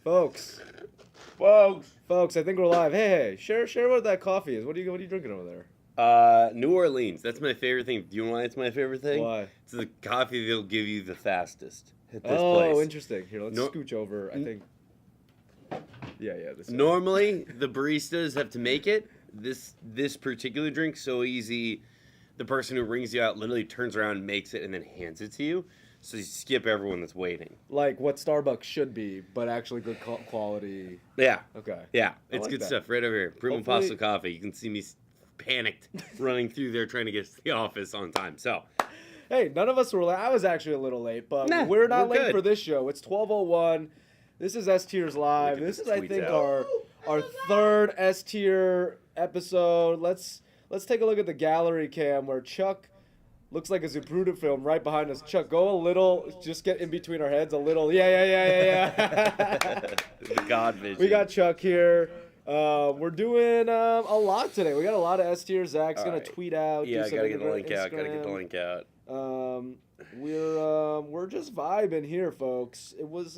Folks, I think we're live. Hey, share what that coffee is. What are you drinking over there? New Orleans. That's my favorite thing. Do you know why it's my favorite thing? Why? It's the coffee they'll give you the fastest at this Oh, place. interesting. Here, let's scooch over. I think. Yeah. Normally, the baristas have to make it. This particular drink so easy. The person who rings you out literally turns around, makes it, and then hands it to you. So you skip everyone that's waiting. Like what Starbucks should be, but actually good quality. Yeah. Okay. Yeah, I it's like good that. stuff right over here. Primo Hopefully- Pasta Coffee. You can see me panicked running through there trying to get to the office on time. So, Hey, none of us were late. I was actually a little late, but Nah, we're not we're late good. for this show. It's 12:01. This is S Tiers Live. Look at This this is, I tweets think, out. our third S Tier episode. Let's take a look at the gallery cam where Chuck looks like a Zapruder film right behind us. Chuck, go a little, just get in between our heads a little. Yeah. the God vision. We got Chuck here. We're doing a lot today. We got a lot of S Tier. Zach's All gonna right. tweet out. Yeah, do I some gotta get the Instagram. link out. We're just vibing here, folks. It was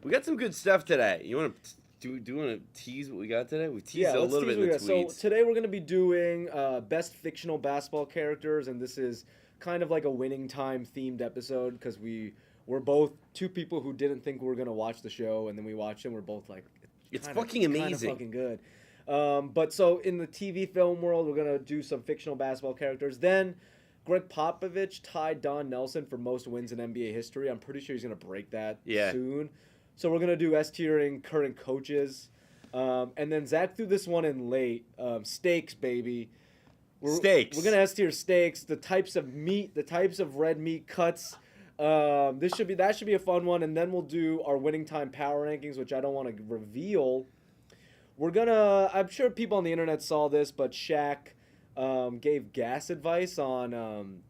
We got some good stuff today. You want to do you want to tease what we got today? We teased a let's little tease bit in the what we got. tweets. So today we're gonna be doing best fictional basketball characters, and this is kind of like a winning time themed episode because we're both two people who didn't think we were gonna watch the show, and then we watched it. And we're both like, It's kinda- fucking kinda amazing. fucking good. But so in the TV film world, we're gonna do some fictional basketball characters. Then Greg Popovich tied Don Nelson for most wins in NBA history. I'm pretty sure he's gonna break that soon. So we're gonna do S tiering current coaches, and then Zach threw this one in late. Steaks, baby. Steaks. We're gonna S tier steaks. The types of meat, the types of red meat cuts. That should be a fun one, and then we'll do our winning time power rankings, which I don't want to reveal. I'm sure people on the internet saw this, but Shaq gave gas advice on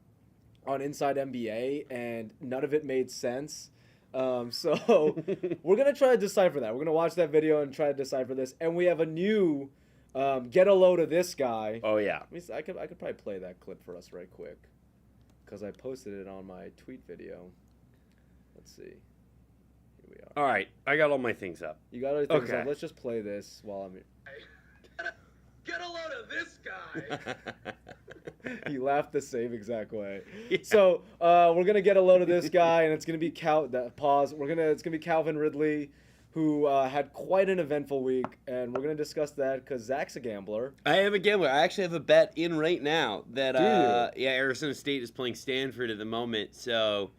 Inside NBA, and none of it made sense. So we're gonna try to decipher that. We're gonna watch that video and try to decipher this. And we have a new get a load of this guy. Oh yeah. I could probably play that clip for us right quick, because I posted it on my tweet video. Let's see. Here we are. All right, I got all my things up. You got other things Okay. up. Let's just play this while I'm here. Get a load of this guy. He laughed the same exact way. Yeah. So we're gonna get a load of this guy, and it's gonna be It's gonna be Calvin Ridley, who had quite an eventful week, and we're gonna discuss that because Zach's a gambler. I am a gambler. I actually have a bet in right now that Do Arizona State is playing Stanford at the moment. So,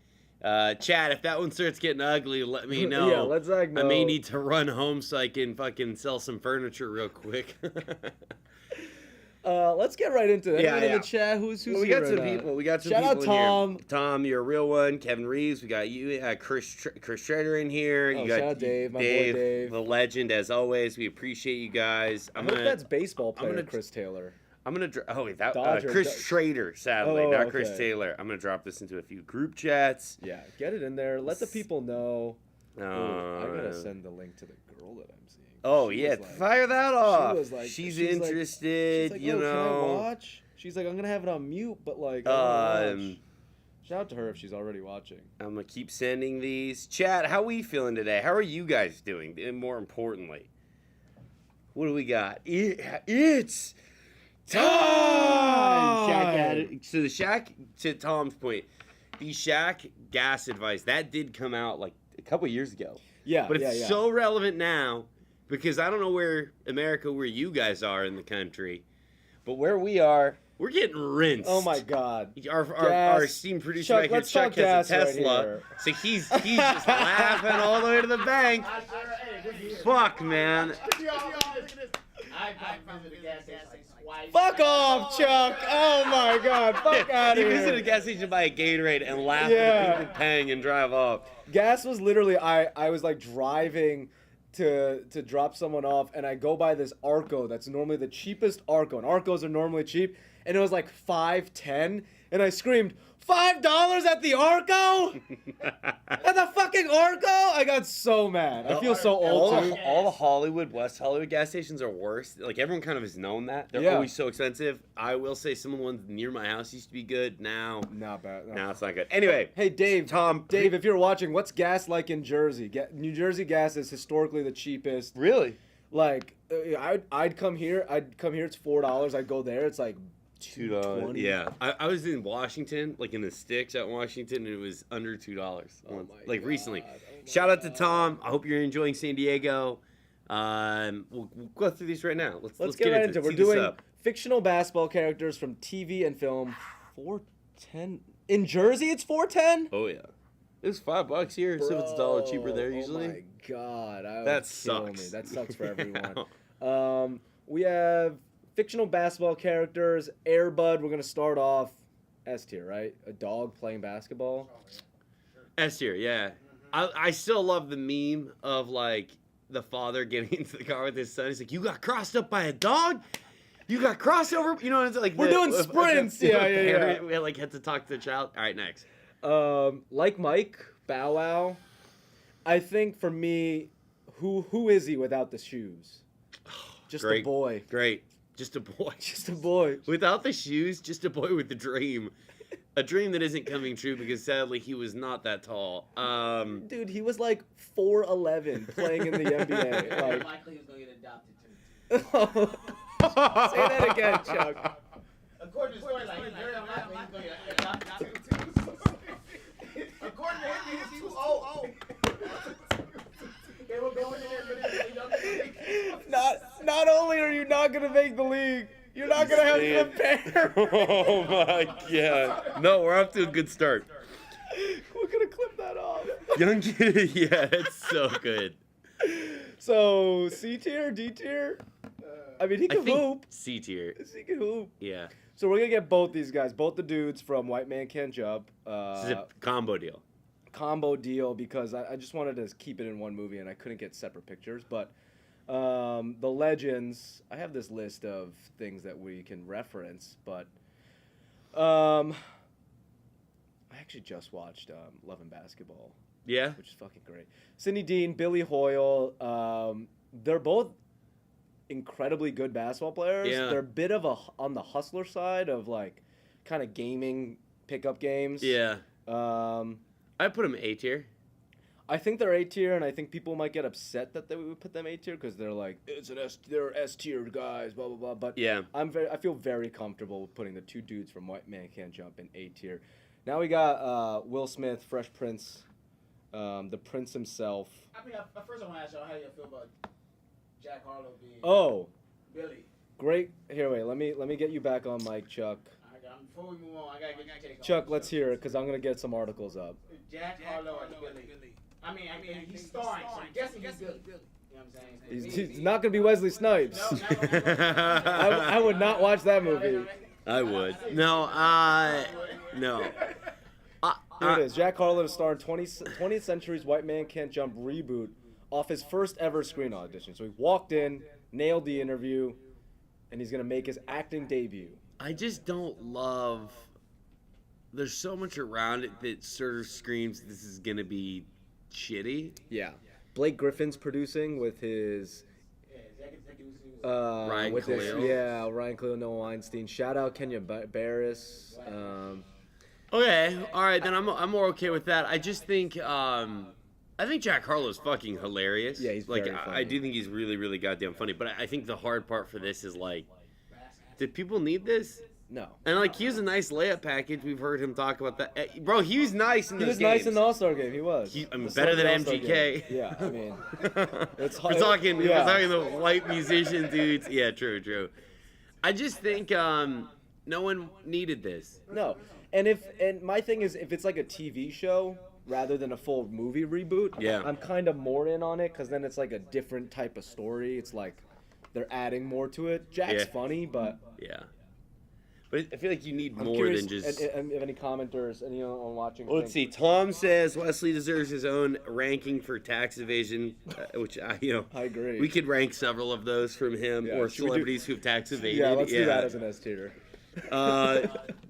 Chad, if that one starts getting ugly, let me know. Yeah, let Zach know. I may need to run home so I can fucking sell some furniture real quick. Let's get right into it. Yeah, Anyone in yeah. the chat? Who's Well, we here got some right now? people. We got some Shout people out in Tom. here. Tom, you're a real one. Kevin Reeves. We got you. Chris Schrader in here. Oh, You got shout out Dave, my boy Dave. the legend, as always. We appreciate you guys. I hope that's baseball player gonna- Chris Taylor. I'm gonna. That Dodger- Chris Schrader, sadly, Oh, not Chris okay. Taylor. I'm gonna drop this into a few group chats. Yeah, get it in there. Let the people know. Ooh, I gotta Uh, send the link to the girl that I'm seeing. Oh She yeah, was like- fire that off. was like- she's she's like- interested. She's like, you "Yo, know. can I watch?" She's like, "I'm gonna have it on mute, but like, I wanna watch." Um, Shout out to her if she's already watching. I'm gonna keep sending these. Chat, how are we feeling today? How are you guys doing? And more importantly, what do we got? It's time. Shaq had it. So the Shaq, to Tom's point, the Shaq gas advice that did come out like a couple years ago. Yeah, But it's yeah. so relevant now because I don't know where you guys are in the country, but where we are, we're getting rinsed. Oh my God. Our esteemed producer Chuck, right here, let's Chuck, talk has a gas right Tesla, here. so he's just laughing all the way to the bank. Fuck, man. Fuck off, Chuck! Oh my God! Fuck out He of visited a here! gas station, buy a Gatorade, and laugh at Yeah. the people paying and drive off. Gas was literally I was like driving to drop someone off, and I go by this Arco that's normally the cheapest Arco, and Arcos are normally cheap, and it was like $5.10, And I screamed, $5 at the Arco? At the fucking Arco? I got so mad. I feel so old, too. All the Hollywood, West Hollywood gas stations are worse. Like, everyone kind of has known that. They're Yeah. always so expensive. I will say some of the ones near my house used to be good. Now, Not bad. now it's not good. Anyway. Hey, Dave. Tom. Dave, if you're watching, what's gas like in Jersey? New Jersey gas is historically the cheapest. Really? Like, I'd come here. It's $4. I'd go there. It's like $2.20. Yeah. I was in Washington, like in the sticks at Washington, and it was under $2. Oh my like recently. God. Oh my Shout out to God. Tom. I hope you're enjoying San Diego. We'll go through these right now. Let's get right into it. We're Tee this doing up. fictional basketball characters from TV and film. $4.10 in Jersey. It's $4.10. Oh yeah. It was $5 here, so it's $1 cheaper there usually. Oh my God, That kill me. sucks. That sucks for Yeah. everyone. We have fictional basketball characters. Air Bud. We're gonna start off S tier, right? A dog playing basketball. S tier, yeah. I still love the meme of like the father getting into the car with his son. He's like, "You got crossed up by a dog? You got crossed over?" You know, it's like We're doing sprints. Yeah. We like had to talk to the child. All right, next. Like Mike, Bow Wow. I think for me, who is he without the shoes? Just a Great. boy. Great. Just a boy. Just a boy. Without the shoes, just a boy with a dream. A dream that isn't coming true because sadly he was not that tall. Dude, he was like 4'11" playing in the NBA. Like, Likely he was going to get adopted too. say that again, Chuck. According to the storyline, he's very unlikely he's going to get adopted too. According to him, he's too old. They were going in there, but Not only are you not gonna make the league, you're not gonna have to prepare. Oh my god. No, we're off to a good start. We're gonna clip that off. Young kid, yeah, it's so good. So C tier, D tier. I mean, he I can think hoop. C tier. He can hoop. Yeah. So we're gonna get both these guys, both the dudes from White Man Can't Jump. This is a combo deal. Combo deal because I just wanted to keep it in one movie and I couldn't get separate pictures. But the legends, I have this list of things that we can reference. But I actually just watched Love and Basketball, Yeah. which is fucking great. Sidney Dean, Billy Hoyle, they're both incredibly good basketball players. Yeah. They're a bit of on the hustler side of like kind of gaming pickup games. Yeah. Um, I put him A tier. I think they're A tier, and I think people might get upset that we would put them A tier because they're like they're S tier guys, blah blah blah. But Yeah. I feel very comfortable with putting the two dudes from White Man Can't Jump in A tier. Now we got Will Smith, Fresh Prince, the Prince himself. I mean, first I want to ask y'all how you feel about Jack Harlow being Oh, Billy. great! Here, wait. Let me get you back on mic, Chuck. Before we move on, I gotta get your take on Chuck, it. let's hear it because I'm gonna get some articles up. Jack Harlow as Billy. I mean, he's starring, so I'm guessing he's Billy. You know what I'm saying? He's not gonna be Wesley Snipes. I would not watch that movie. I would. No, no. Here it is. Jack Harlow to star in 20th Century's White Man Can't Jump reboot off his first ever screen audition. So he walked in, nailed the interview, and he's going to make his acting debut. I just don't love. There's so much around it that sort of screams this is going to be shitty. Yeah. Blake Griffin's producing with his... Ryan with his, Khalil. yeah, Ryan Khalil, Noah Weinstein. Shout out Kenya Barris. Okay, all right, then I'm more okay with that. I just think I think Jack Harlow's fucking hilarious. Yeah, he's like very I funny. do think he's really really goddamn funny. But I think the hard part for this is like, did people need this? No. And like he was a nice layup package. We've heard him talk about that. Bro, he was nice in He those was nice games. in the All-Star game. He was. I mean, The better than All-Star MGK. game. Yeah, I mean, it's we're talking yeah. the white musician dudes. Yeah, true. I just think no one needed this. No. And my thing is, if it's like a TV show rather than a full movie reboot, Yeah. I'm kind of more in on it because then it's like a different type of story. It's like they're adding more to it. Jack's Yeah. funny, but Yeah. But I feel like you need I'm more curious than just. if any commenters, any on watching. Well, let's see. Tom says Wesley deserves his own ranking for tax evasion, which I agree. we could rank several of those from him Yeah, or should we do- celebrities who've tax evaded. Yeah, let's do that as an S tier.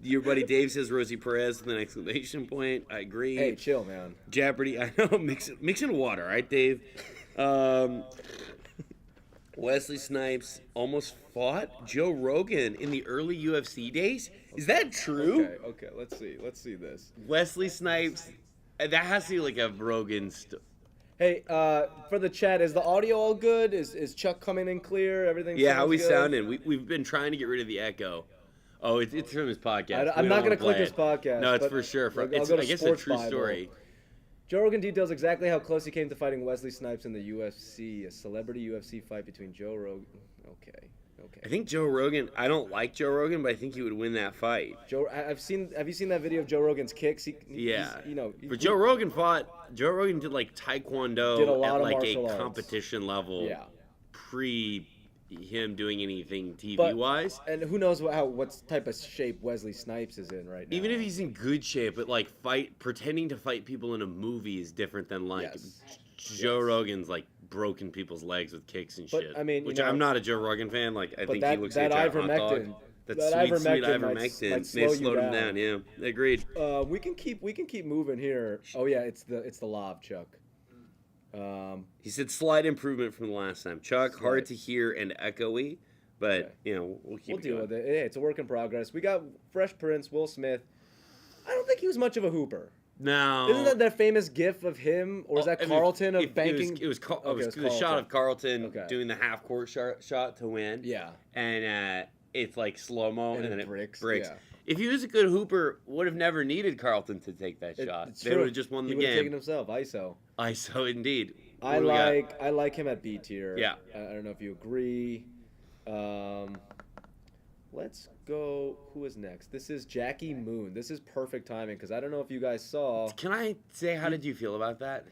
Your buddy Dave says Rosie Perez with an exclamation point. I agree. Hey, chill, man. Jeopardy. I know. Mix in water, right, Dave? Wesley Snipes almost fought Joe Rogan in the early UFC days. Is that true? Okay. Let's see this. Wesley Snipes. That has to be like a Rogan. Hey, for the chat, is the audio all good? Is Chuck coming in clear? Everything? Yeah, how sounds we good? sounding? We've been trying to get rid of the echo. Oh, it's from his podcast. I'm We not don't gonna wanna click play his it. podcast. No, it's but for sure. I'll It's, go to I guess, a Sports true Bible. story. Joe Rogan details exactly how close he came to fighting Wesley Snipes in the UFC. A celebrity UFC fight between Joe Rogan. Okay. I think Joe Rogan. I don't like Joe Rogan, but I think he would win that fight. Have you seen that video of Joe Rogan's kicks? Yeah. He's, But Joe Rogan fought. Joe Rogan did like Taekwondo Did a lot at of like martial a arts. competition level. Yeah. Pre him doing anything TV But- wise. And who knows what type of shape Wesley Snipes is in right now. Even if he's in good shape, but like pretending to fight people in a movie is different than like Yes. Joe Rogan's like broken people's legs with kicks and But, shit. I mean, which you know- I'm not a Joe Rogan fan. Like I But think that- he looks that like a giant hot ivermectin- dog. That that sweet ivermectin might ivermectin slow may you slow him down. down. Yeah, agreed. we can keep moving here. Oh yeah, it's the lob, Chuck. He said slight improvement from the last time. Chuck, Slight. hard to hear and echoey, but Okay. you know we'll keep We'll it deal going. with it. Hey, it's a work in progress. We got Fresh Prince, Will Smith. I don't think he was much of a hooper. No, Isn't that famous gif of him, or is that I mean, Carlton of it banking? It was Okay, the it's shot Carlton. of Carlton Okay. doing the half court shot to win. Yeah. And it's like slow mo, And and it then breaks, it breaks. yeah. If he was a good hooper, would have never needed Carlton to take that shot. It's They true. would have just won the He would have taken game. himself. ISO. ISO indeed. What I do we got? like him at B tier. Yeah. I don't know if you agree. Let's go. Who is next? This is Jackie Moon. This is perfect timing because I don't know if you guys saw. Can I say how did you feel about that?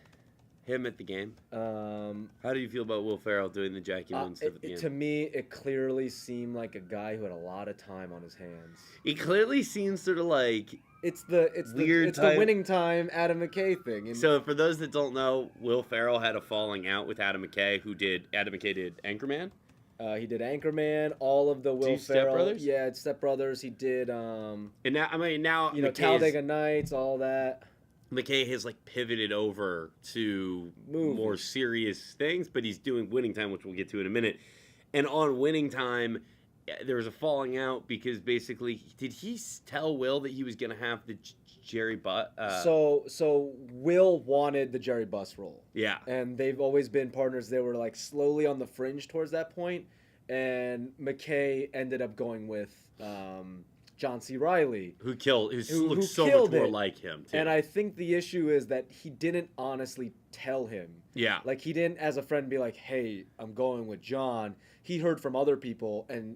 Him at the game. How do you feel about Will Ferrell doing the Jackie Moon stuff at the To end? me, it clearly seemed like a guy who had a lot of time on his hands. He clearly seems sort of like. It's the Weird the time. winning time Adam McKay thing. And So for those that don't know, Will Ferrell had a falling out with Adam McKay, Adam McKay did Anchorman. he did Anchorman, all of the Will Step Ferrell. Brothers? Yeah, it's Step Brothers. He did And now McKay Talladega Nights, all that. McKay has like pivoted over to Movies. more serious things, but he's doing Winning Time, which we'll get to in a minute. And on Winning Time, there was a falling out because basically, did he tell Will that he was going to have the Jerry Butt? So Will wanted the Jerry Buss role. Yeah. And they've always been partners. They were like slowly on the fringe towards that point. And McKay ended up going with John C. Reilly. Who Who looks so much killed more it. like him, too. And I think the issue is that he didn't honestly tell him. Yeah. Like he didn't, as a friend, be like, "Hey, I'm going with John." He heard from other people, and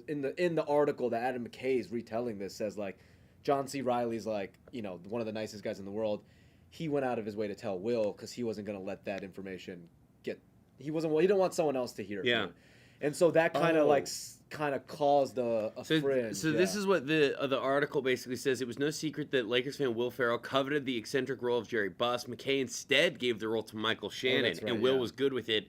in the article that Adam McKay is retelling this says like, John C. Reilly's like, one of the nicest guys in the world. He went out of his way to tell Will because he wasn't gonna let that information get. He didn't want someone else to hear. it. Yeah. And so that kind of Oh. caused a fringe. So this is what the article basically says. It was no secret that Lakers fan Will Ferrell coveted the eccentric role of Jerry Buss. McKay instead gave the role to Michael Shannon, that's right, and Will yeah. was good with it.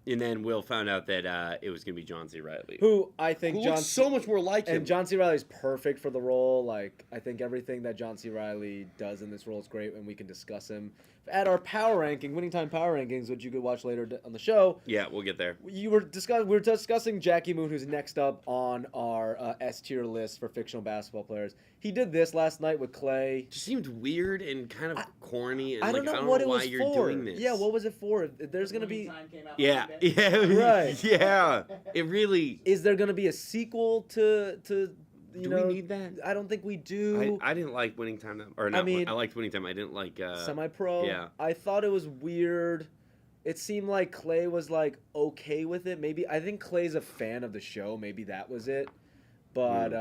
And then Will found out that it was going to be John C. Reilly, who I think who John looks so much more like him. And John C. Reilly's perfect for the role. Like, I think everything that John C. Reilly does in this role is great, and we can discuss him at our power ranking, Winning Time power rankings, which you could watch later on the show. Yeah, we'll get there. We were discussing Jackie Moon, who's next up on our S tier list for fictional basketball players. He did this last night with Clay. Just seemed weird and kind of corny, and I don't like, know I don't what know it why was you're for. doing this. Yeah, what was it for? There's gonna be. Time came out Yeah, Monday. yeah, Right. yeah. It really. Is there gonna be a sequel to you Do know? we need that? I don't think we do. I didn't like Winning Time, or not. mean- I liked Winning Time. I didn't like. Semi-pro. yeah. I thought it was weird. It seemed like Clay was like okay with it. Maybe I think Clay's a fan of the show. Maybe that was it. But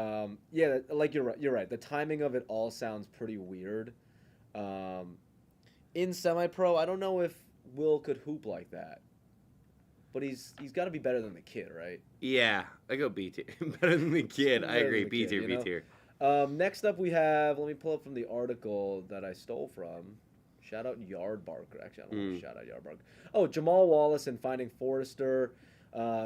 yeah, like you're right. The timing of it all sounds pretty weird. In semi-pro, I don't know if Will could hoop like that. But he's got to be better than the kid, right? Yeah, I go B tier. Better than the kid. I Better than agree. the B kid, tier, you B know? tier. Next up, we have. Let me pull up from the article that I stole from. Shout out Yardbarker. Actually, I don't want to shout out Yardbarker. Oh, Jamal Wallace in Finding Forrester.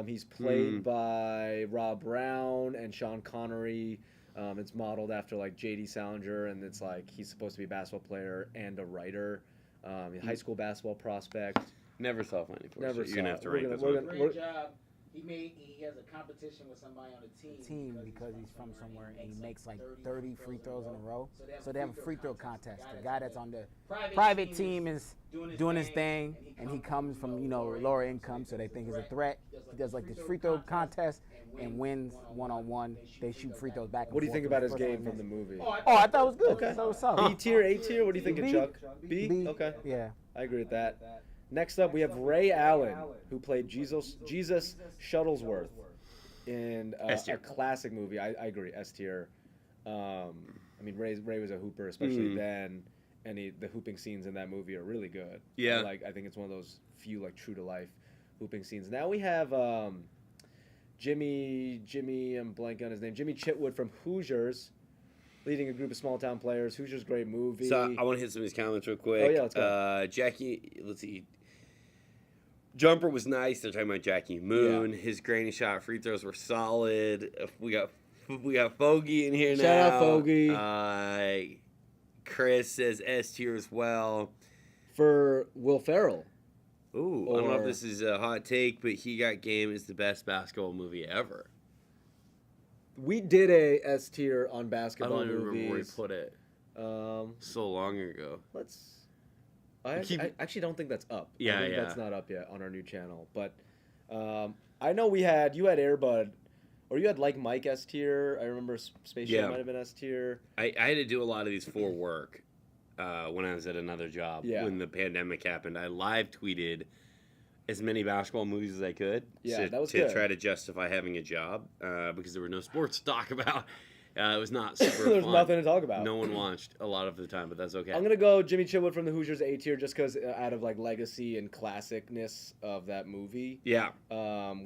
He's played by Rob Brown and Sean Connery. It's modeled after like J.D. Salinger, and it's like he's supposed to be a basketball player and a writer, high school basketball prospect. Never saw Finding Forrester. Never You're saw gonna it. have to We're rank gonna- this we're one. gonna- Great job. He has a competition with somebody on the team Because he's from somewhere and he makes like 30 free throws in a row. So they have a free throw contest. The guy that's on the private team is doing his thing, and he comes from lower income, so they think he's a threat. He does like this free throw contest and wins one-on-one. They shoot free throws back and What do you forth think to about the his person game that from the misses. movie? Oh, I thought it was good. Okay. I thought it was solid. B tier, A tier. What do you think, B. Chuck? B. Okay. Yeah. I agree with that. Next up, we have Ray Allen, who played Jesus Shuttlesworth in a classic movie. I agree, S tier. I mean, Ray was a hooper, especially then, and the hooping scenes in that movie are really good. Yeah. I think it's one of those few true to life hooping scenes. Now we have Jimmy, I'm blanking on his name, Jimmy Chitwood from Hoosiers, leading a group of small town players. Hoosiers, great movie. So I want to hit some of these comments real quick. Oh, yeah, let's go. Jackie, let's see. Jumper was nice. They're talking about Jackie Moon. Yeah. His granny shot free throws were solid. We got Fogey in here now. Shout out Fogey. Chris says S tier as well. For Will Ferrell. Ooh, I don't know if Or- this is a hot take, but He Got Game is the best basketball movie ever. We did a S tier on I basketball don't even remember where he movies. put it. Um, So long ago. I Keep- actually don't think that's up. Yeah, I think yeah. that's not up yet on our new channel. But I know you had Airbud, or you had Like Mike S tier. I remember Space Jam Yeah. might have been S tier. I had to do a lot of these for work when I was at another job. Yeah. When the pandemic happened, I live tweeted as many basketball movies as I could. Yeah, that was to good. try to justify having a job because there were no sports to talk about. It was not super There's fun. nothing to talk about. No one watched a lot of the time, but that's okay. I'm gonna go Jimmy Chitwood from the Hoosiers A tier just because out of legacy and classicness of that movie. Yeah.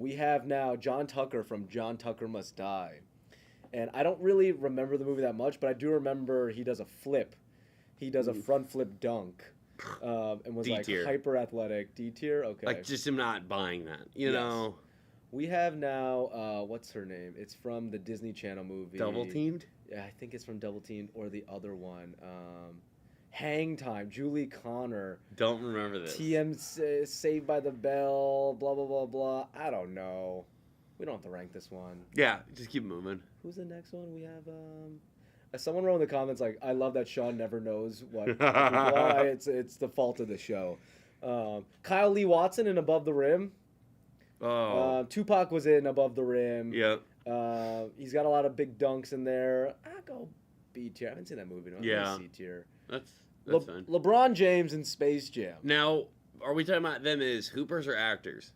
We have now John Tucker from John Tucker Must Die. And I don't really remember the movie that much, but I do remember he does a flip. He does a front flip dunk. And was D tier. hyper athletic. D tier? Okay. Like, just am not buying that. You Yes. know? We have now, what's her name? It's from the Disney Channel movie. Double Teamed? Yeah, I think it's from Double Teamed or the other one. Hang Time, Julie Connor. Don't remember this. Saved by the Bell, blah, blah, blah, blah. I don't know. We don't have to rank this one. Yeah, just keep moving. Who's the next one? We have, someone wrote in the comments, I love that Sean never knows what people are. It's the fault of the show. Kyle Lee Watson in Above the Rim. Oh. Tupac was in Above the Rim. Yep. He's got a lot of big dunks in there. I'll go B tier. I haven't seen that movie. No, Yeah. C tier. That's fine. LeBron James in Space Jam. Now, are we talking about them as hoopers or actors?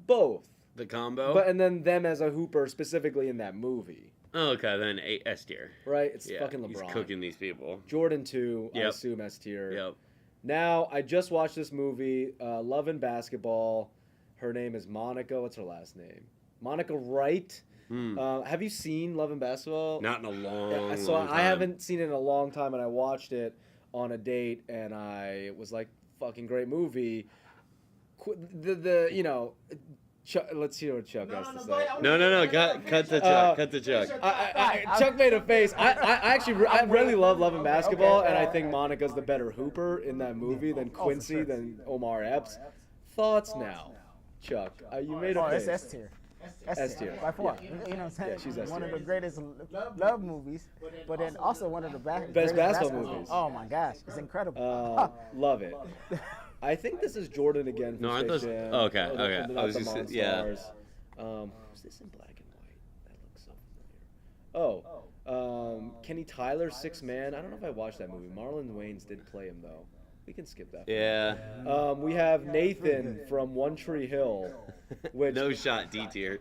Both. The combo? And then them as a hooper specifically in that movie. Oh, okay, then S tier. Right? It's Yeah, fucking LeBron. he's cooking these people. Jordan 2, I Yep. assume S tier. Yep. Now, I just watched this movie, Love and Basketball. Her name is Monica. What's her last name? Monica Wright. Have you seen Love and Basketball? Not in a long, long time. I haven't seen it in a long time, and I watched it on a date, and I was like, "Fucking great movie." Let's hear what Chuck has to say. No. Cut the Chuck. Cut the Chuck. Chuck made a face. I really love Love and Basketball, and I think Monica's the better hooper in that movie than Quincy, than Omar Epps. Thoughts now, Chuck? You made a It's face. S tier. S tier. By far. Yeah. You know what I'm saying? Yeah, she's S one of tier. the greatest love movies, but then also one of the Best greatest basketball movies. Oh my gosh, it's incredible. Love it. I think this is Jordan again from No, I Space thought- Jam. okay, Oh, okay. not I was the just saying- yeah. Monstars. Who's this in black and white? That looks so familiar. Kenny Tyler, Six Man. I don't know if I watched that movie. Marlon Wayans did play him though. We can skip that. Yeah. We have Nathan from One Tree Hill, which No shot, D tier.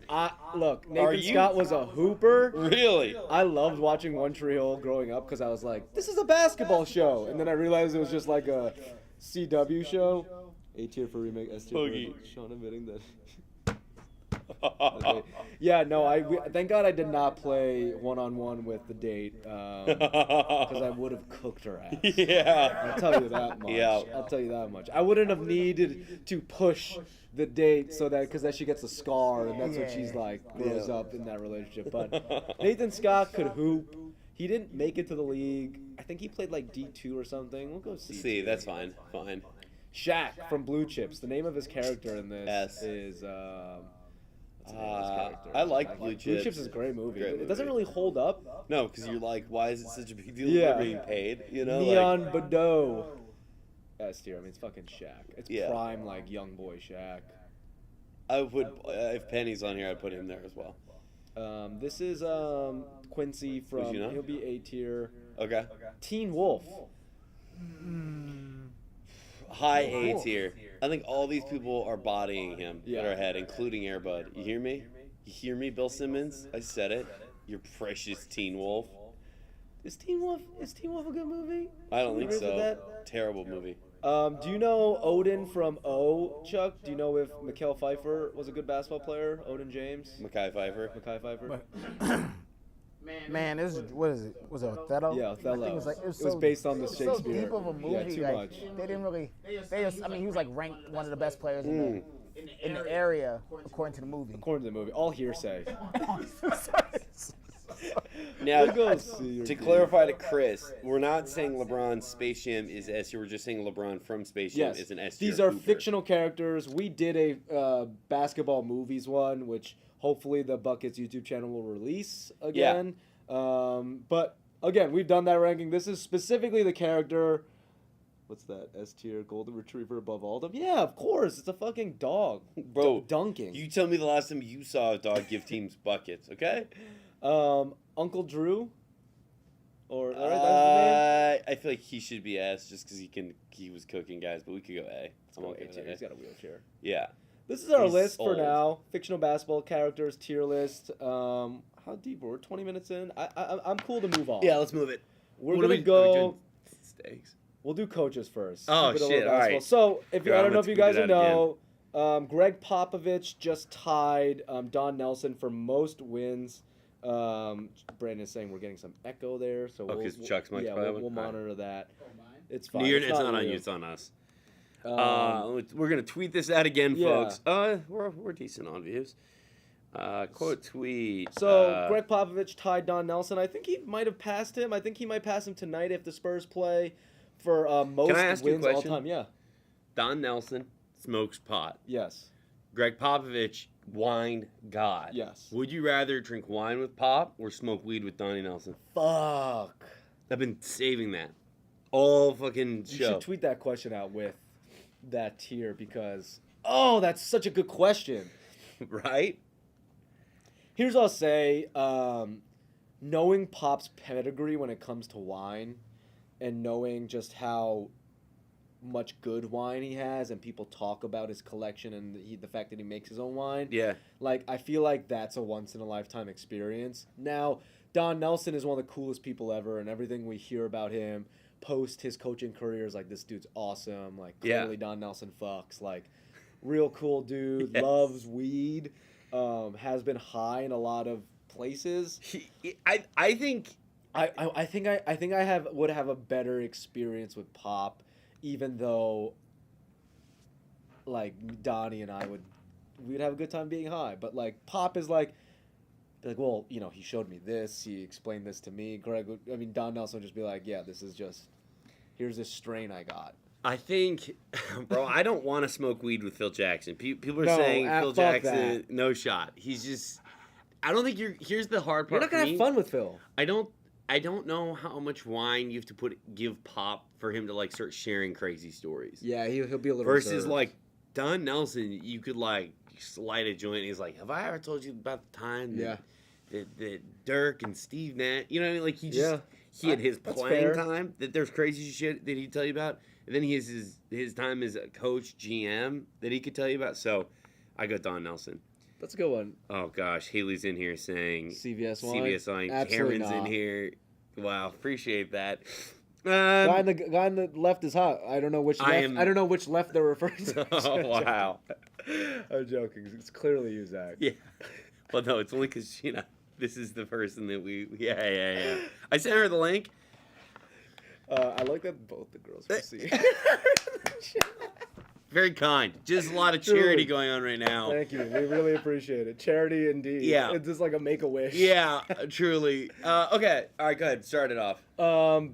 look. Are Nathan you- Scott was a hooper. Really? I loved watching One Tree Hill growing up because I was like, this is a basketball show. And then I realized it was just like a CW show. A tier for remake, S tier Boogie. for Sean admitting that. Okay. Yeah, no, thank God I did not play one-on-one with the date because I would have cooked her ass. Yeah. I'll tell you that much. Yeah. I'll tell you that much. I wouldn't have needed to push the date so that because then she gets a scar and that's what Yeah. she's like grows Yeah. up in that relationship. But Nathan Scott could hoop. He didn't make it to the league. I think he played like D2 or something. We'll go see. See, that's fine. Fine. Shaq from Blue Chips. The name of his character in this S. is. What's the name of his character? I like Blue Chips. Blue Chips is a great movie. Great It doesn't movie. really hold up. No, because you're like, why is it such a big deal Yeah. for being paid? You know, Neon like, Bordeaux. S tier. I mean, it's fucking Shaq. It's Yeah. prime like young boy Shaq. I would if Penny's on here, I'd put him there as well. This is Quincy from. you know? He'll be A tier. Okay. Teen Wolf. High A tier. I think all these people are bodying him Yeah. in our head, including Airbud. You hear me? You hear me, Bill Simmons? I said it. Your precious Teen Wolf. Is Teen Wolf a good movie? I don't Should we think revisit so. that? Terrible movie. Do you know Odin from O, Chuck? Do you know if Mikael Pfeiffer was a good basketball player? Odin James? Mackay Pfeiffer. Mackay Pfeiffer? Man, this is what is it? Was it Othello? Yeah, I Othello. think it was like It was so, based on the so Shakespeare. deep of a movie. Yeah, too like, much. They didn't really. They just. I mean, he was like ranked one of the best players in the area according to the movie. According to the movie. All hearsay. Now, We'll go see your to team. clarify to Chris, we're not saying LeBron's Space Jam is S tier. We're just saying LeBron from Space Jam Yes, is an S tier. these are hooper. fictional characters. We did a basketball movies one, which hopefully the Buckets YouTube channel will release again. But again, we've done that ranking. This is specifically the character. What's that? S tier golden retriever above all of them? Yeah, of course. It's a fucking dog, Bro, dunking. You tell me the last time you saw a dog give teams buckets, okay? Uncle Drew. Or that's the name? I feel like he should be S just because he was cooking guys, but we could go A. I'm okay with He's A. got a wheelchair. Yeah. This is our He's list for old. now. Fictional basketball characters tier list. How deep? We're 20 minutes in. I'm cool to move on. Yeah, let's move it. we're What are gonna we go. doing? Steaks. We'll do coaches first. Oh, Keep it a shit, little all basketball. right. So if you, Here, I I'm don't know gonna if you tweet guys it will out know, Greg Popovich just tied Don Nelson for most wins. Brandon's saying we're getting some echo there, so Oh, 'cause Chuck's mic's yeah, probably we'll on? Alright. monitor that. It's fine. It's not on you. you, it's on us. Um, We're gonna tweet this out again, yeah. folks. We're decent on views. Quote tweet. So Greg Popovich tied Don Nelson. I think he might have passed him. I think he might pass him tonight if the Spurs play for most I ask you a wins all question? time. Yeah. Don Nelson smokes pot. Yes. Greg Popovich, wine god. Yes. Would you rather drink wine with Pop or smoke weed with Donnie Nelson? Fuck. I've been saving that all fucking You show. should tweet that question out with that tier because that's such a good question. Right? Here's what I'll say. Knowing Pop's pedigree when it comes to wine and knowing just how much good wine he has and people talk about his collection and the fact that he makes his own wine. Yeah. Like, I feel like that's a once-in-a-lifetime experience. Now, Don Nelson is one of the coolest people ever, and everything we hear about him post his coaching career is like, this dude's awesome. Like, Yeah. clearly Don Nelson fucks. Like, real cool dude, Yes. loves weed, has been high in a lot of places. I think I think I would have a better experience with Pop, even though like Donnie and we'd have a good time being high. But like Pop is like, well, you know, he showed me this, he explained this to me. Don Nelson would just be like, yeah, this is just, here's this strain I got. I think, bro, I don't want to smoke weed with Phil Jackson. People are No, saying Phil fuck Jackson, that. no shot. He's just, I don't think here's the hard part. You're not gonna for have me. fun with Phil. I don't know how much wine you have to give Pop for him to like start sharing crazy stories. Yeah, he'll be a little Versus reserved. like Don Nelson, you could like light a joint. And he's like, "Have I ever told you about the time that Dirk and Steve Nash? You know what I mean? Like he had his That's playing fair. time. That there's crazy shit that he'd tell you about, and then he has his time as a coach, GM that he could tell you about. So I go Don Nelson. That's a good one. Oh gosh, Haley's in here saying CVS wine. CVS wine. Absolutely Cameron's not. in here. Wow, appreciate that. Guy on the left is hot. I don't know which left. I don't know which left they're referring to. Oh wow. I'm joking. It's clearly you, Zach. Yeah. Well, no, it's only because, this is the person that yeah. I sent her the link. I like that both the girls will see. Very kind. Just a lot of Truly. charity going on right now. Thank you. We really appreciate it. Charity indeed. Yeah. It's just like a Make-A-Wish. Yeah, truly. Okay, all right, go ahead. Start it off.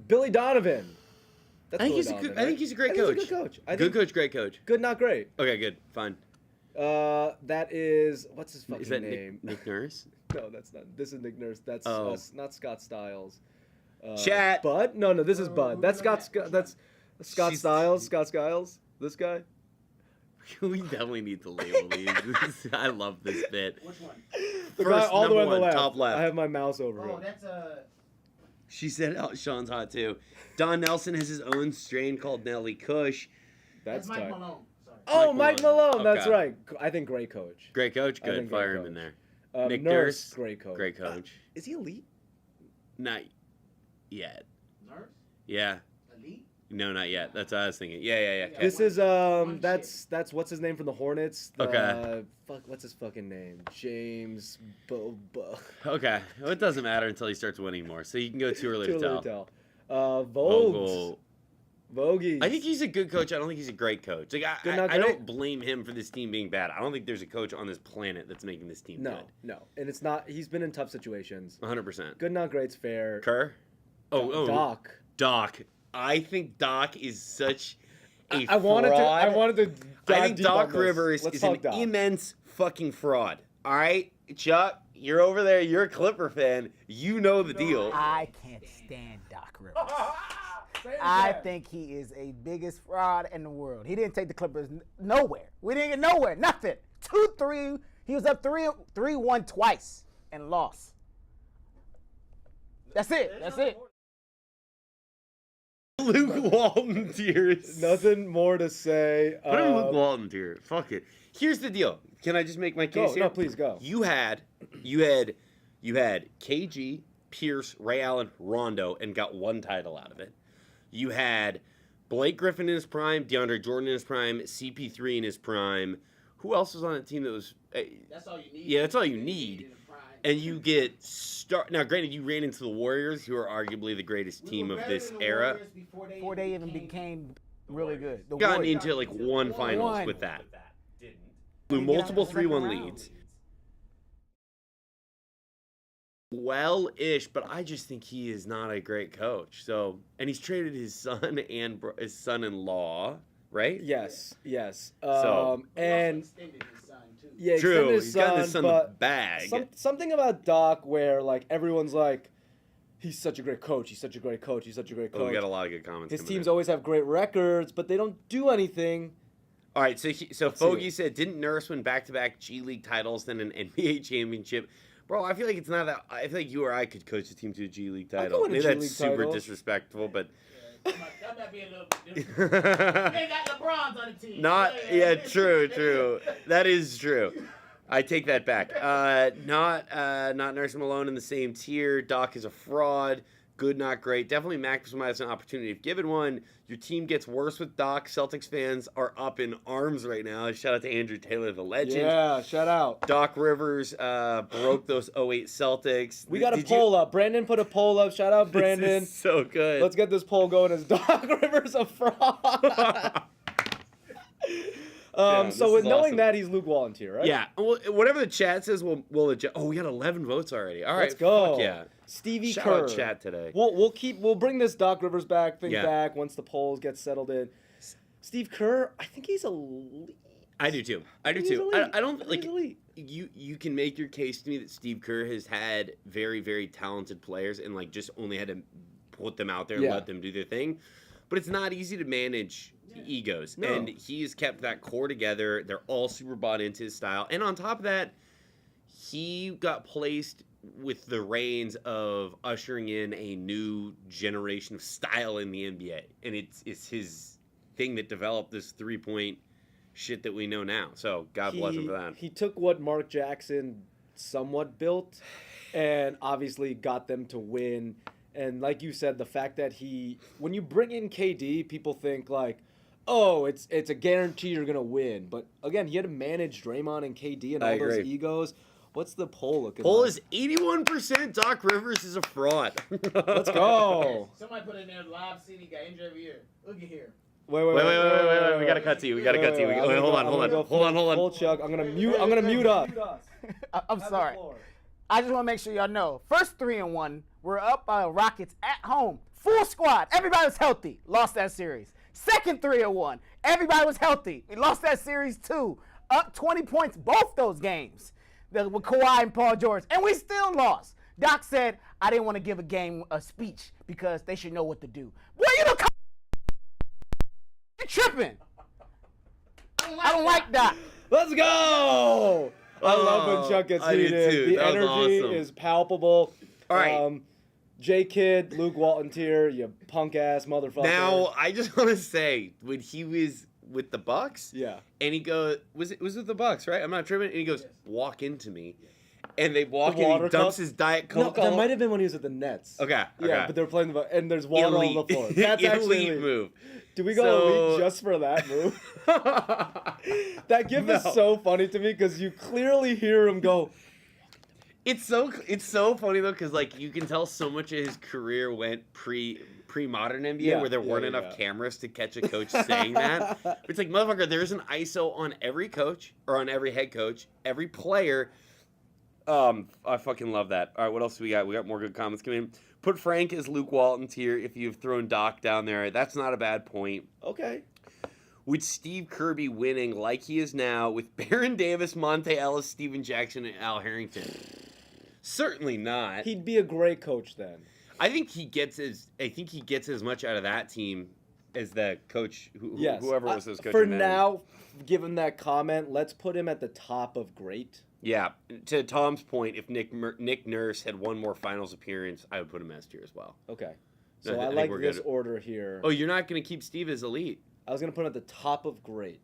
Billy Donovan. That's I think Billy he's a Donovan, good. I think right? he's a great I think coach. he's a good coach. Good coach, great coach. Good, not great. Okay, good, fine. That is what's his fucking Is that name? Nick Nurse? No, that's not. This is Nick Nurse. That's not Scott Stiles. Chat. Bud? No, this is Bud. That's Scott. That's Scott She's- Stiles. Scott Skiles. This guy. We definitely need to label these. I love this bit. Which one? The First, guy all the way on number the one, left. top left. I have my mouse over Oh, him. that's She said Sean's hot too. Don Nelson has his own strain called Nelly Kush. That's Mike tight. Malone. Sorry. Oh, Mike Mike Malone. Malone. That's Okay. right. I think great coach. Great coach, I good. think great Fire him in coach. there. Nick Nurse, Nurse, great coach. great coach. Is he elite? Not yet. Nurse? Yeah. Elite? No, not yet. That's what I was thinking. Yeah. Yeah. This is One that's what's his name from the Hornets. Okay. What's his fucking name? James Boba. Okay. Well, it doesn't matter until he starts winning more. So you can go too early to tell. Vogt. Vogel. Vogie. I think he's a good coach. I don't think he's a great coach. Like Good, I not don't great? blame him for this team being bad. I don't think there's a coach on this planet that's making this team good. No, and it's not. He's been in tough situations. 100%. Good, not great's fair. Kerr? Doc. Doc. I think Doc is such a I wanted to. fraud. I wanted to. I dive think deep Doc on this. Rivers Let's is talk an Doc. immense fucking fraud. All right, Chuck, you're over there. You're a Clipper fan. You know the deal. I can't stand Doc Rivers. I think he is a biggest fraud in the world. He didn't take the Clippers nowhere. We didn't get nowhere. Nothing. 2-3. He was up 3-1 twice and lost. That's it. That's it. Luke Walton tears. Nothing more to say. Put him Luke Walton tier. Fuck it. Here's the deal. Can I just make my case Go. here? No, please go. You had KG, Pierce, Ray Allen, Rondo, and got one title out of it. You had Blake Griffin in his prime, DeAndre Jordan in his prime, CP3 in his prime. Who else was on the team that was? That's all you need. Yeah, that's all you need. And you get now. Granted, you ran into the Warriors, who are arguably the greatest team of this era. Before they even became really good. The Gotten Warriors. into like one finals One. with that. Didn't. Blew Didn't get multiple out of the second 3-1 round. leads. Well-ish, but I just think he is not a great coach. So, and he's traded his son and his son-in-law, right? Yes. So- And Extended his son, too. yeah, True. extended his He's gotten his son the but bag. something about Doc where like everyone's like, he's such a great coach. He's such a great coach. He's such a great Oh, coach. we got a lot of good comments. His coming teams in. always have great records, but they don't do anything. All right, so see Fogey it. said, didn't Nurse win back-to-back G League titles, then an NBA championship? Bro, I feel like it's not that. I feel like you or I could coach the team to a G League I could title. win a Maybe G that's League super title. disrespectful, but That might be a little bit different. They got LeBron's on the team. not. Yeah, true. That is true. I take that back. Not Nurse and Malone in the same tier. Doc is a fraud. Good, not great. Definitely maximize an opportunity if given one. Your team gets worse with Doc. Celtics fans are up in arms right now. Shout out to Andrew Taylor, the legend. Yeah, shout out. Doc Rivers broke those 08 Celtics. We got a Did poll up. Brandon put a poll up. Shout out, This Brandon. is so good. Let's get this poll going. Is Doc Rivers a fraud? Yeah, so this with is knowing awesome. that, he's Luke Walton tier, right? Yeah, well, whatever the chat says, we'll adjust. Oh, we got 11 votes already. All right, Let's go. Fuck yeah. Stevie Shout Kerr. out chat today. We'll bring this Doc Rivers back Yeah. back once the polls get settled in. Steve Kerr, I think he's elite. I do too. I do He's too. elite. I don't He's like elite. you can make your case to me that Steve Kerr has had very, very talented players and like just only had to put them out there and Yeah. let them do their thing. But it's not easy to manage egos. No. And he has kept that core together. They're all super bought into his style. And on top of that, he got placed with the reins of ushering in a new generation of style in the NBA. And it's his thing that developed this 3-point shit that we know now. So God bless him for that. He took what Mark Jackson somewhat built and obviously got them to win. And like you said, the fact that when you bring in KD, people think like, oh, it's a guarantee you're gonna win. But again, he had to manage Draymond and KD and I all those agree. egos. What's the poll looking Poll like? is 81% Doc Rivers is a fraud. Let's go. Somebody put in there live city got injured every year. Look at here. Wait. We gotta cut to you. Hold on. Hold, Chuck. I'm gonna mute us. I'm sorry. I just want to make sure y'all know. First 3-1, we're up by Rockets at home. Full squad. Everybody was healthy. Lost that series. Second 3-1. Everybody was healthy. We lost that series too. Up 20 points both those games. With Kawhi and Paul George. And we still lost. Doc said, I didn't want to give a game a speech because they should know what to do. Boy, you're tripping. I don't like Doc. Let's go. I love when Chuck gets I do heated. too. The That was energy awesome. is palpable. All right. J Kid, Luke Walton tier, you punk ass motherfucker. Now, I just want to say, when he was with the Bucks, Yeah. and he goes, was it the Bucks, right? I'm not tripping. And he goes, walk into me. And they walk The in, water he dumps cup? his Diet No, Coke. that might have been when he was at the Nets. Okay. Yeah, but they're playing and there's water elite. on the floor. That's actually elite move. Do we go elite just for that move? That gif is so funny to me because you clearly hear him go. It's so funny though, because like you can tell so much of his career went pre-modern NBA, Yeah, where there weren't yeah. enough cameras to catch a coach saying that. But it's like, motherfucker, there's an ISO on every coach or on every head coach, every player. I fucking love that. All right, what else do we got? We got more good comments coming in. Put Frank as Luke Walton tier if you've thrown Doc down there. That's not a bad point. Okay. With Steve Kirby winning like he is now with Baron Davis, Monte Ellis, Steven Jackson, and Al Harrington? Certainly not. He'd be a great coach then. I think he gets as much out of that team as the coach, whoever was his coach. For now, given that comment, let's put him at the top of great. Yeah. To Tom's point, if Nick Nurse had one more finals appearance, I would put him S tier as well. Okay. So I I think like we're this good. order here. Oh, you're not going to keep Steve as elite? I was going to put him at the top of great.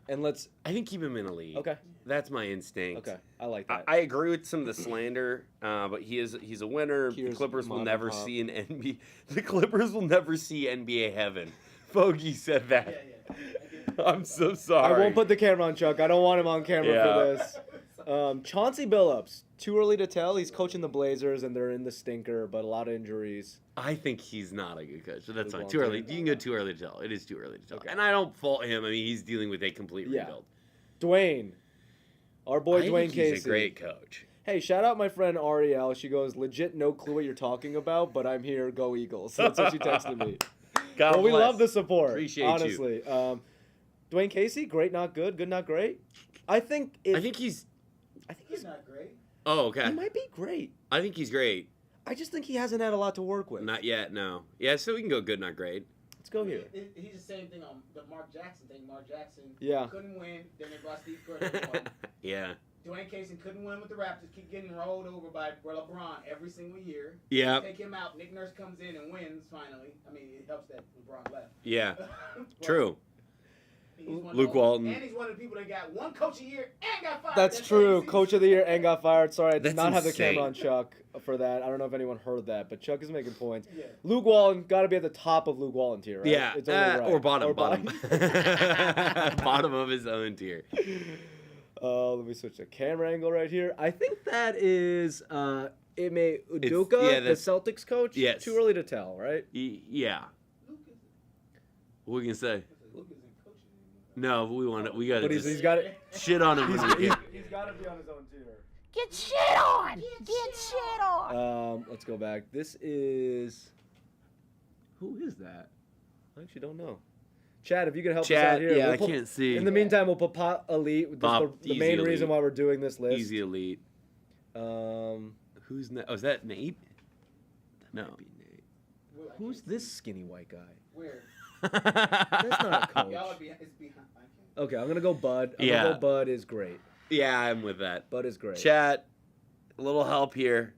And let's... I think keep him in elite. Okay. That's my instinct. Okay. I like that. I agree with some of the slander, but he's a winner. Here's the Clippers will Mom never and Pop. see an NBA. The Clippers will never see NBA heaven. Fogey said that. I'm so sorry. I won't put the camera on Chuck. I don't want him on camera for this. Chauncey Billups. Too early to tell. He's coaching the Blazers, and they're in the stinker, but a lot of injuries. I think he's not a good coach, but that's Luke fine. Too Walton. early. You can go too early to tell. It is too early to tell. Okay. And I don't fault him. I mean, he's dealing with a complete Yeah. rebuild. Dwayne. Our boy I Dwayne think Casey. he's a great coach. Hey, shout out my friend Ariel. She goes, legit no clue what you're talking about, but I'm here. Go Eagles. That's what she texted me. God Well, we bless. love the support. Appreciate honestly. Dwayne Casey, great, not good. Good, not great. I think I think he's. he's not great. Oh, okay. he might be great. I think he's great. I just think he hasn't had a lot to work with. Not yet, no. Yeah, so we can go good, not great. Let's go here. He's the same thing on the Mark Jackson thing. Mark Jackson Yeah. couldn't win. Then they brought Steve Kerr. and won. Yeah. Dwayne Casey couldn't win with the Raptors. Keep getting rolled over by LeBron every single year. Yeah. Take him out. Nick Nurse comes in and wins finally. I mean, it helps that LeBron left. Yeah. But True. he's one of Luke those- Walton. And he's one of the people that got one coach a year and got fired. That's true. Coach of the year and got fired. Sorry, I did That's not have the insane. camera on Chuck for that. I don't know if anyone heard that, but Chuck is making points. Yeah. Luke Walton got to be at the top of Luke Walton tier, right? Yeah. It's only right. Or bottom. bottom. Bottom of his own tier. Let me switch the camera angle right here. I think that is Ime yeah, Udoka, the that's- Celtics coach. Yes. Too early to tell, right? Yeah. What we can say? Luke isn't coaching anymore. No, but we got to But he's just got it. shit on him. when we can. He's got to be on his own tier. Get shit on! Get shit on! Let's go back. This is. Who is that? I actually don't know. Chad, if you could help us out Chat, here. yeah, we'll I put- can't see. In the meantime, we'll put Pop Elite. This is Pop, the easy main elite. reason why we're doing this list. Easy elite. Who's next? Oh, is that Nate? No. Might be Nate. Well, I Who's can't this see. skinny white guy? Where? That's not a coach. Y'all are behind. It's behind. I can't. Okay, I'm gonna go Bud. I'm Yeah. gonna go Bud is great. Yeah, I'm with that. Bud is great. Chat, a little help here.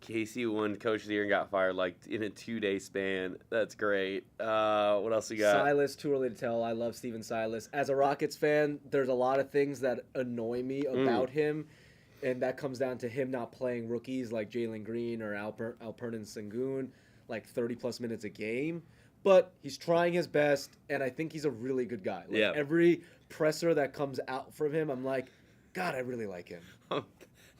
Casey won Coach of the Year and got fired like in a 2-day span. That's great. What else we got? Silas, too early to tell. I love Steven Silas. As a Rockets fan, there's a lot of things that annoy me about him, and that comes down to him not playing rookies like Jalen Green or Alpernan Sengun like 30-plus minutes a game. But he's trying his best, and I think he's a really good guy. Like, Yeah. every presser that comes out from him, I'm like, God, I really like him.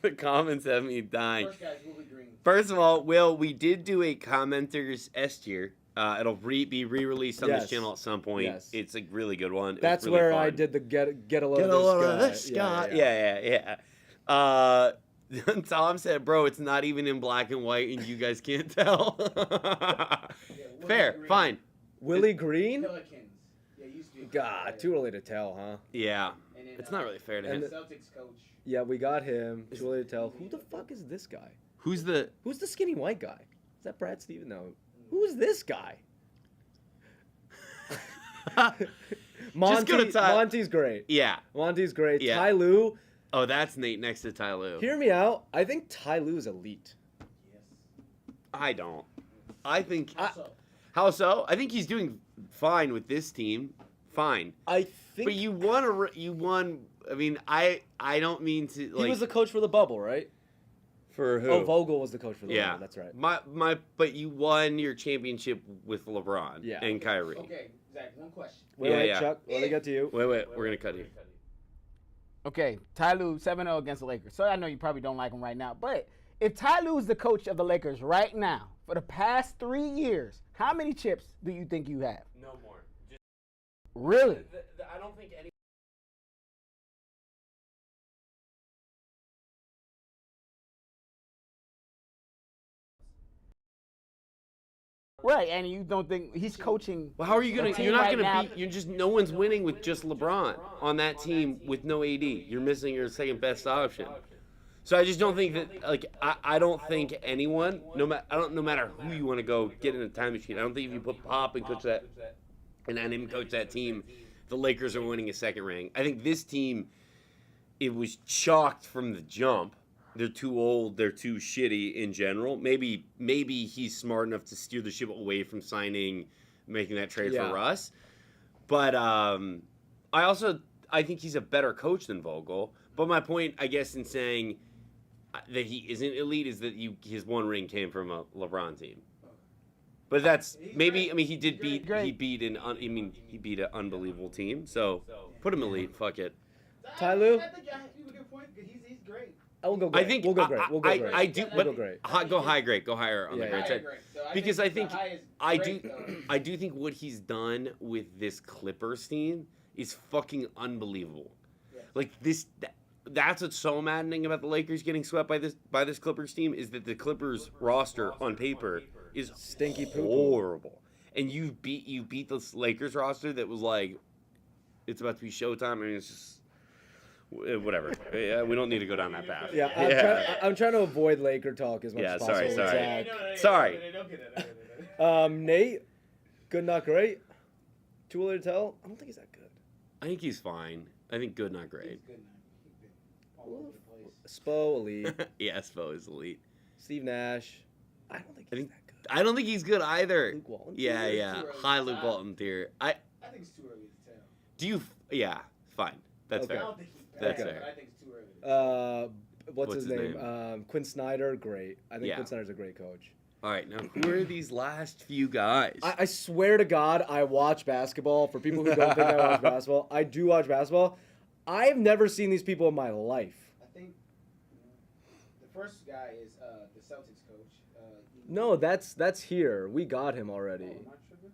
The comments have me dying. First guy's Willie Green. First of all, Will, we did do a commenters S tier. It'll be re-released on Yes. this channel at some point. Yes. It's a really good one. It's That's really where fun. I did the get a load of this guy. Yeah. Tom said, "Bro, it's not even in black and white, and you guys can't tell." Fair, fine. Willie Green? Pelicans. Yeah, he used to be a God, too early to tell, huh? Yeah, And then, it's not really fair to and him. the- Celtics coach. Yeah, we got him. Too early to tell. Who the fuck is this guy? Who's the? Who's the skinny white guy? Is that Brad Stevens? No. Who's this guy? Monty, go to Ty- Monty's great. Yeah. Monty's great. Yeah. Ty Lue, Oh, that's Nate next to Ty Lue. hear me out. I think Ty Lue is elite. Yes. I don't. I think. Also, How so? I think he's doing fine with this team. Fine. I think But you won. I mean, I don't mean to like. he was the coach for the bubble, right? for who? Oh, Vogel was the coach for the Yeah, bubble. That's right. But you won your championship with LeBron Yeah. and Kyrie. okay, Zach, one question. Wait, Yeah. Chuck. Let me get to you. Wait, we're gonna cut you. Okay, Ty Lue 7-0 against the Lakers. So I know you probably don't like him right now, but if Ty Lue is the coach of the Lakers right now for the past 3 years, how many chips do you think you have? No more. Really? I don't think any. Right, and you don't think he's coaching? Well, how are you gonna? the team You're not right gonna now- beat. You're just no one's winning with just LeBron on that team with no AD. You're missing your second best option. So I just don't think that. Like I don't think anyone. No matter who you want to go get in a time machine. I don't think if you put Pop and coach that, and then him coach that team, the Lakers are winning a second ring. I think this team, it was chalked from the jump. They're too old. They're too shitty in general. Maybe he's smart enough to steer the ship away from making that trade Yeah. for Russ. But I think he's a better coach than Vogel. But my point, I guess, in saying that he isn't elite is that his one ring came from a LeBron team. But that's maybe. I mean, he beat an unbelievable team. So put him elite. Fuck it. Ty Lue? I think you have a good point. He's great. I will go great. I think we'll go great. We'll go I, great. I do, We'll but go great. go high grade, go higher on the Yeah, grade yeah. side. So Because I think the high is I great, do, though. I do think what he's done with this Clippers team is fucking unbelievable. Yeah. Like that's what's so maddening about the Lakers getting swept by this Clippers team is that the Clippers roster on paper is Stinky poo-poo. horrible, and you beat this Lakers roster that was like, it's about to be showtime. I mean, it's just. Whatever. Yeah, we don't need to go down that path. Yeah, I'm trying to avoid Laker talk as much Yeah, as sorry, possible. sorry. Zach. Sorry. Nate, good, not great. Too early to tell. I don't think he's that good. I think he's fine. I think good, not great. He's good now. He's been all over the place. Spo, elite. Yeah, Spo is elite. Steve Nash. I don't think he's that good. I don't think he's good either. Luke Walton. Yeah, Too yeah. early to High Luke tell. Walton tier. I think it's too early to tell. Do you? Yeah, fine. That's Okay. I fair. don't think he's bad, That's but fair. I think it's too early to tell. What's his name? Quinn Snyder, great. I think Yeah. Quinn Snyder's a great coach. All right, now who are these last few guys? I swear to God, I watch basketball. For people who don't think I watch basketball, I do watch basketball. I've never seen these people in my life. I think the first guy is the Celtics coach. No, that's here. We got him already. Am I tripping?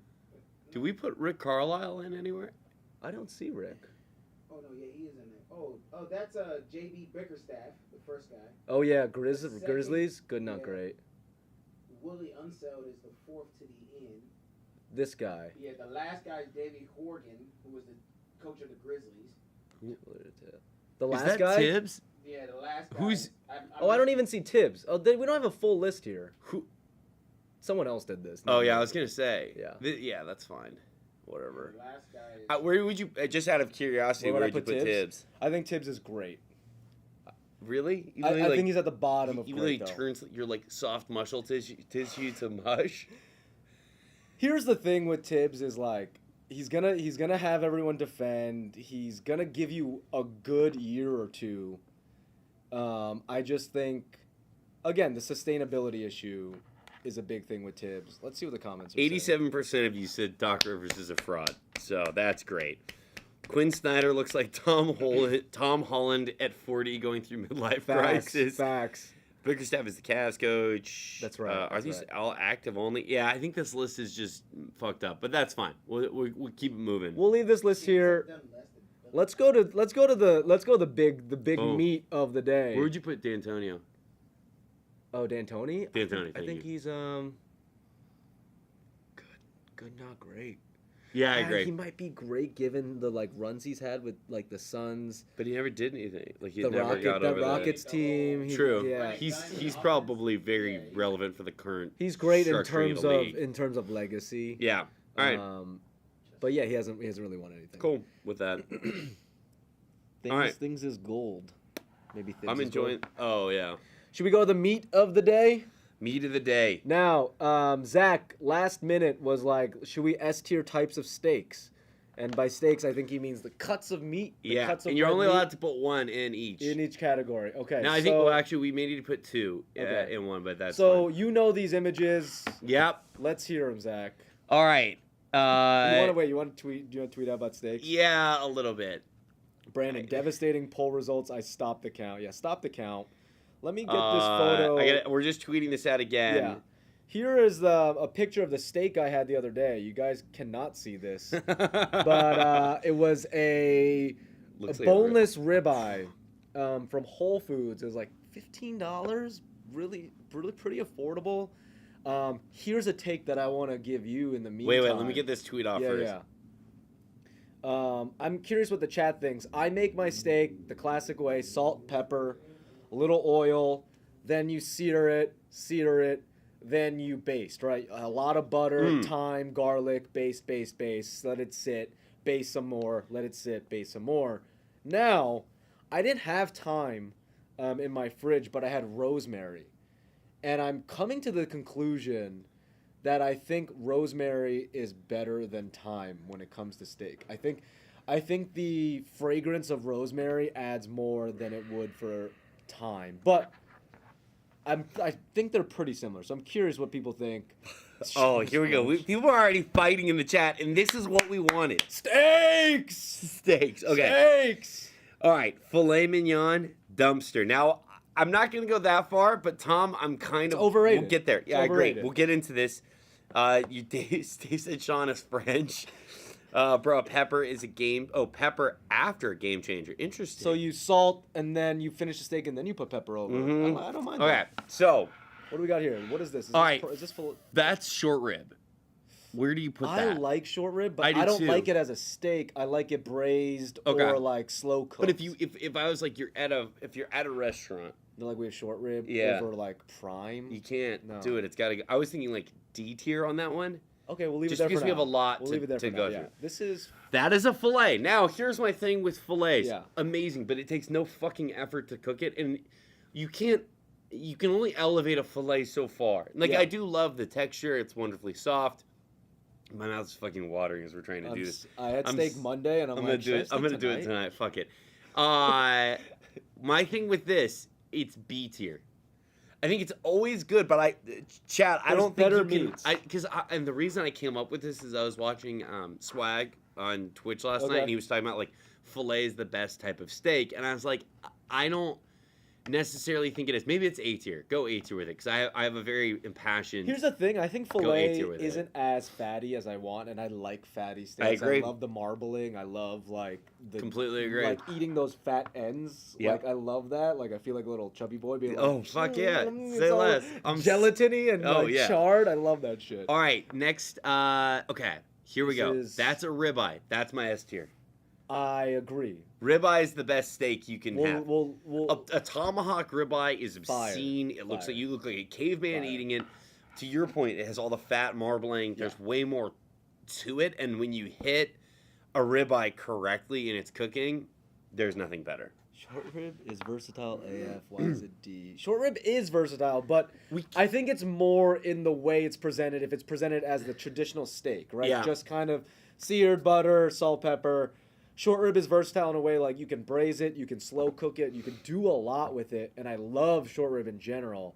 Do we put Rick Carlisle in anywhere? I don't see Rick. Oh no, yeah, he is in there. Oh, that's JB Bickerstaff, the first guy. Oh yeah, Second, Grizzlies, good, not yeah. great. Willie Unseld is the fourth to the end. This guy. Yeah, the last guy is Davey Horgan, who was the coach of the Grizzlies. The Is last that guy. Tibbs? Yeah, the last guy. Who's- Oh, I don't even see Tibbs. Oh, we don't have a full list here. Who? Someone else did this. Oh not yeah, me. I was gonna say. Yeah. Yeah, that's fine. Whatever. The last guy is. Where would you? Just out of curiosity, Where would where I would you put put Tibbs? Tibbs? I think Tibbs is great. Really? You I really, think he's at the bottom of you great, really though. turns your like soft muscle tissue to mush. Here's the thing with Tibbs is like he's gonna have everyone defend. He's gonna give you a good year or two. I just think, again, the sustainability issue is a big thing with Tibbs. Let's see what the comments are saying. 87% of you said Doc Rivers is a fraud, so that's great. Quinn Snyder looks like Tom Holland at 40 going through midlife crisis. Facts. Bickerstaff is the Cavs coach. That's right, Are that's these right. all active only? Yeah, I think this list is just fucked up, but that's fine. We'll keep it moving. We'll leave this list here. Let's go to the big Oh. meat of the day. Where would you put D'Antonio? Oh, D'Antoni? D'Antoni, I thank think you. he's good, not great. Yeah, I He agree. might be great given the runs he's had with the Suns, But he never did anything. Like he the never got over Rockets team. True. Yeah. He's probably very relevant for the current. He's great in structure terms the of league. legacy. Yeah. All right. But yeah, he hasn't really won anything. Cool with that. All right. Things is gold. Maybe things I'm is gold. enjoying. Oh yeah. Should we go to the meat of the day? Meat of the day. Now, Zach, last minute was like, should we S tier types of steaks? And by steaks, I think he means the cuts of meat. Yeah. Cuts of And you're red only meat allowed to put one in each. in each category. Okay. Now I think actually we may need to put two Okay. in one, but that's so fine. you know these images. Yep. Let's hear them, Zach. All right. You want to wait? You want to tweet? Do you want to tweet out about steaks? Yeah, a little bit. Brandon, devastating poll results. I stopped the count. Yeah, stop the count. Let me get this photo. We're just tweeting this out again. Yeah. Here is a picture of the steak I had the other day. You guys cannot see this, but it was a Looks like boneless ribeye from Whole Foods. It was like $15. Really pretty affordable. Here's a take that I want to give you in the meantime. Wait, let me get this tweet off first. Yeah. I'm curious what the chat thinks. I make my steak the classic way: salt, pepper, a little oil, then you sear it, then you baste, right? A lot of butter, thyme, garlic, baste, let it sit, baste some more, let it sit, baste some more. Now, I didn't have thyme in my fridge, but I had rosemary. And I'm coming to the conclusion that I think rosemary is better than thyme when it comes to steak. I think the fragrance of rosemary adds more than it would for thyme. But I think they're pretty similar, so I'm curious what people think. Oh, here we go. People are already fighting in the chat, and this is what we wanted. Steaks! Steaks. Okay. Steaks! All right. Filet mignon, dumpster. Now, I'm not going to go that far, but Tom, I'm kind of overrated. We'll get there. Yeah, I agree. overrated. We'll get into this. Steve said Sean is French. Bro, pepper is pepper after a game changer. Interesting. So you salt, and then you finish the steak, and then you put pepper over it. I don't mind Okay, that. so What do we got here? What is this? All right. Is this full? that's short rib. Where do you put I that? like short rib, but I do I don't too. like it as a steak. I like it braised Okay. or like slow cooked. But if I was like you're at a restaurant, like we have short rib Yeah. over like prime. you can't No. do it. It's got to go. I was thinking like D tier on that one. Okay, we'll leave Just it there because for we now. have a lot We'll to- leave it there to for go now. Yeah. through. This is That is a fillet. Now, here's my thing with fillets. Yeah. Amazing, but it takes no fucking effort to cook it, and you can only elevate a fillet so far. Like, Yeah. I do love the texture. It's wonderfully soft. My mouth's fucking watering as we're trying to do this. I had I'm steak s- Monday, and I'm I'm like, gonna do should I it. I'm steak gonna do it tonight? tonight. Fuck it. My thing with this, it's B tier. I think it's always good, but I There's don't think better you can. meats. And the reason I came up with this is I was watching Swag on Twitch last night, Okay. and he was talking about like filet is the best type of steak, and I was like, I don't necessarily think it is. Maybe it's A tier. Go A tier with it, because I have a very impassioned. Here's the thing. I think Go filet A tier with it. isn't as fatty as I want, and I like fatty steaks. agree. I love the marbling. I love like the Completely agree. like eating those fat ends. Yep. Like I love that. Like I feel like a little chubby boy being like, Oh, fuck yeah. It's Say all less. I'm gelatiny and Oh, like yeah. charred. I love that shit. All right, next. Okay, here we This go. is- That's a ribeye. That's my S tier. I agree. Ribeye is the best steak you can have. We'll A tomahawk ribeye is Fire. obscene. It looks Fire. like you look like a caveman Fire. eating it. To your point, it has all the fat marbling. There's way more to it, and when you hit a ribeye correctly in its cooking, there's nothing better. Short rib is versatile AF. Why is it D? Short rib is versatile, but I think it's more in the way it's presented. If it's presented as the traditional steak, right? Yeah. Just kind of seared butter, salt, pepper. Short rib is versatile in a way like you can braise it, you can slow cook it, you can do a lot with it, and I love short rib in general.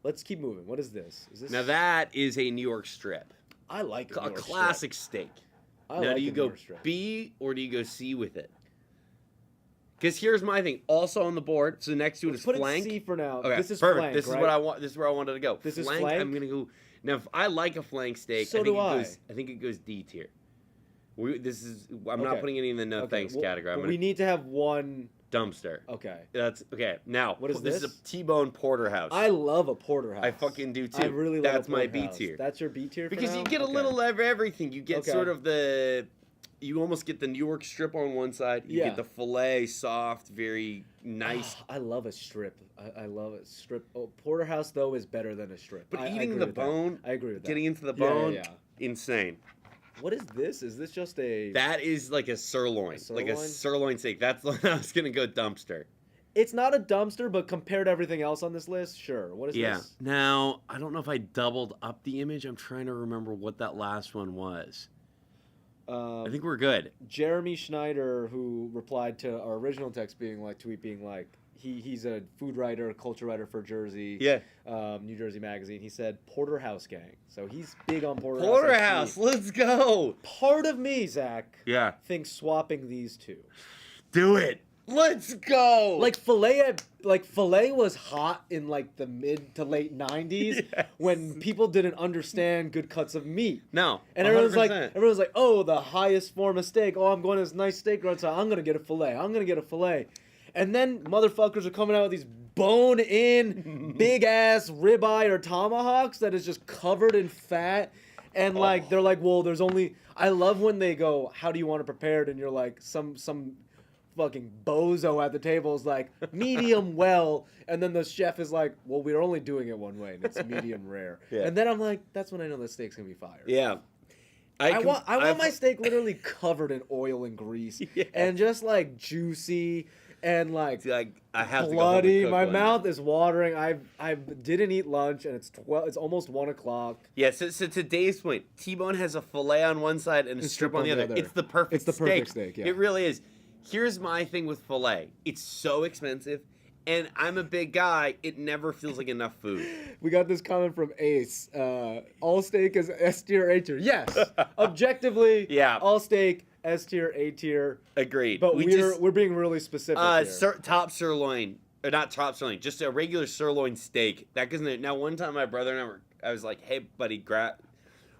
Let's keep moving. What is this? Is this Now that is a New York strip, I like a New York classic steak. strip. I Now like do you a New go York strip. B or do you go C with it? Because here's my thing. Also on the board, so next to it Let's is put flank. it C for now. Okay, This is perfect. flank, This is right? what I want. This is where I wanted to go. This is flank. flank? I'm gonna go. Now, if I like a flank steak, So I think do I. I think it goes D tier. I'm not Okay. putting any in the no Okay, thanks well, category. I'm but gonna we need to have one. dumpster. Okay. That's okay. Now, What is this? this? is a T-bone porterhouse. I love a porterhouse. I fucking do too. I really love That's a my porterhouse. B tier. That's your B tier for Because now? you get a Okay. little of everything. You get Okay. sort of you almost get the New York strip on one side. You Yeah. get the filet, soft, very nice. I love a strip. I love a strip. Oh, porterhouse though is better than a strip. But I eating agree the with that. bone, I agree with that. getting into the Yeah, yeah, bone, yeah. insane. What is this? Is this just a? That is like a sirloin, like a sirloin? sirloin steak. That's the one I was gonna go dumpster. It's not a dumpster, but compared to everything else on this list, sure. What is Yeah. this? Now I don't know if I doubled up the image. I'm trying to remember what that last one was. I think we're good. Jeremy Schneider, who replied to our original text being like, he's a food writer, culture writer for Jersey, Yeah. New Jersey Magazine. He said Porterhouse Gang, so he's big on Porterhouse. Porterhouse, let's go. Part of me, Zach, Yeah. thinks swapping these two. Do it. Let's go. Like filet was hot in like the mid to late 90s Yes. when people didn't understand good cuts of meat. No. And 100%. everyone's like, oh, the highest form of steak. Oh, I'm going to this nice steak restaurant. I'm gonna get a filet. I'm gonna get a filet. And then motherfuckers are coming out with these bone-in, big-ass ribeye or tomahawks that is just covered in fat. And like they're like, well, there's only. I love when they go, how do you want it prepared? And you're like, some fucking bozo at the table is like, medium well, and then the chef is like, well, we're only doing it one way, and it's medium rare. Yeah. And then I'm like, that's when I know the steak's gonna be fire. Yeah. I want my steak literally covered in oil and grease, Yeah. and just like juicy and like See, like I have bloody. to go home and cook My one. mouth is watering. I didn't eat lunch, and it's almost 1 o'clock. Yeah, so to Dave's point, T-bone has a fillet on one side and a strip on the other. It's the perfect It's the perfect steak, yeah. It really is. Here's my thing with filet. It's so expensive, and I'm a big guy. It never feels like enough food. We got this comment from Ace. All steak is S tier, A tier. Yes, objectively, Yeah. all steak S tier, A tier. Agreed. But We we're being really specific here. top sirloin, or not top sirloin, just a regular sirloin steak. That goes in there. Now, one time my brother and I was like, hey, buddy, grab.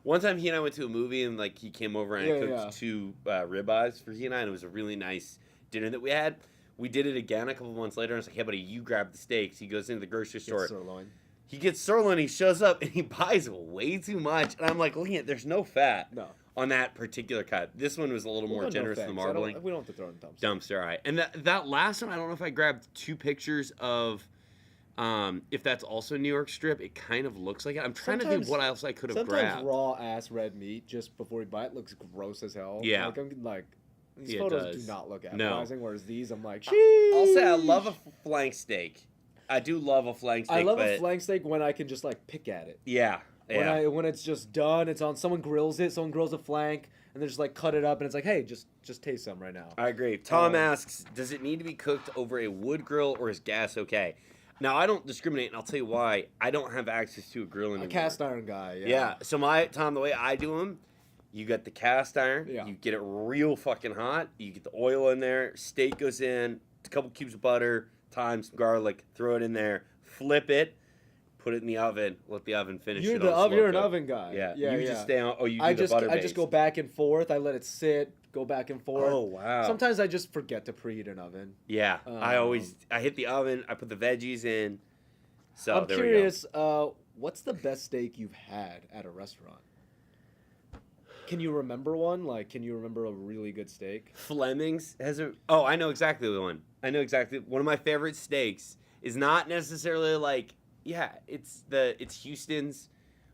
One time he and I went to a movie and like he came over and I cooked 2 ribeyes for he and I, and it was a really nice dinner that we had. We did it again a couple months later and I was like, hey buddy, you grab the steaks. He goes into the grocery store. Sirloin. He gets sirloin, he shows up and he buys way too much. And I'm like, looking at there's no fat No. on that particular cut. This one was a little more No generous in the thanks. marbling. We don't have to throw in dumpster. Dumpster, all right. And that last one, I don't know if I grabbed 2 pictures of if that's also New York strip. It kind of looks like it. I'm trying to think what else I could have Sometimes grabbed. raw ass red meat just before you buy it looks gross as hell. Yeah. These Yeah, it photos does. do not look No. appetizing, whereas these I'm like, I'll say I sheesh. love a flank steak. I do love a flank steak. I love a but flank steak when I can just like pick at it. Yeah. Yeah. When it's just done, it's on. Someone grills it. Someone grills a flank, and they just like cut it up, and it's like, hey, just taste some right now. I agree. Tom asks, does it need to be cooked over a wood grill or is gas okay? Now, I don't discriminate, and I'll tell you why. I don't have access to a grill anymore. A cast iron guy. Yeah. Yeah. So Tom, the way I do them, you get the cast iron. Yeah. You get it real fucking hot. You get the oil in there. Steak goes in. A couple cubes of butter, thyme, some garlic. Throw it in there. Flip it. Put it in the oven. Let the oven finish You're it. the on slow you're an cook. oven guy. Yeah. Yeah. You just stay on. Oh, you do I the just butter I just go back and forth. I let it sit. Go back and forth. Oh wow. Sometimes I just forget to preheat an oven. Yeah. I hit the oven. I put the veggies in. So I'm there curious. What's the best steak you've had at a restaurant? Can you remember one? Like, can you remember a really good steak? Fleming's has a. Oh, I know exactly the one. I know exactly. One of my favorite steaks is not necessarily like. Yeah, it's Houston's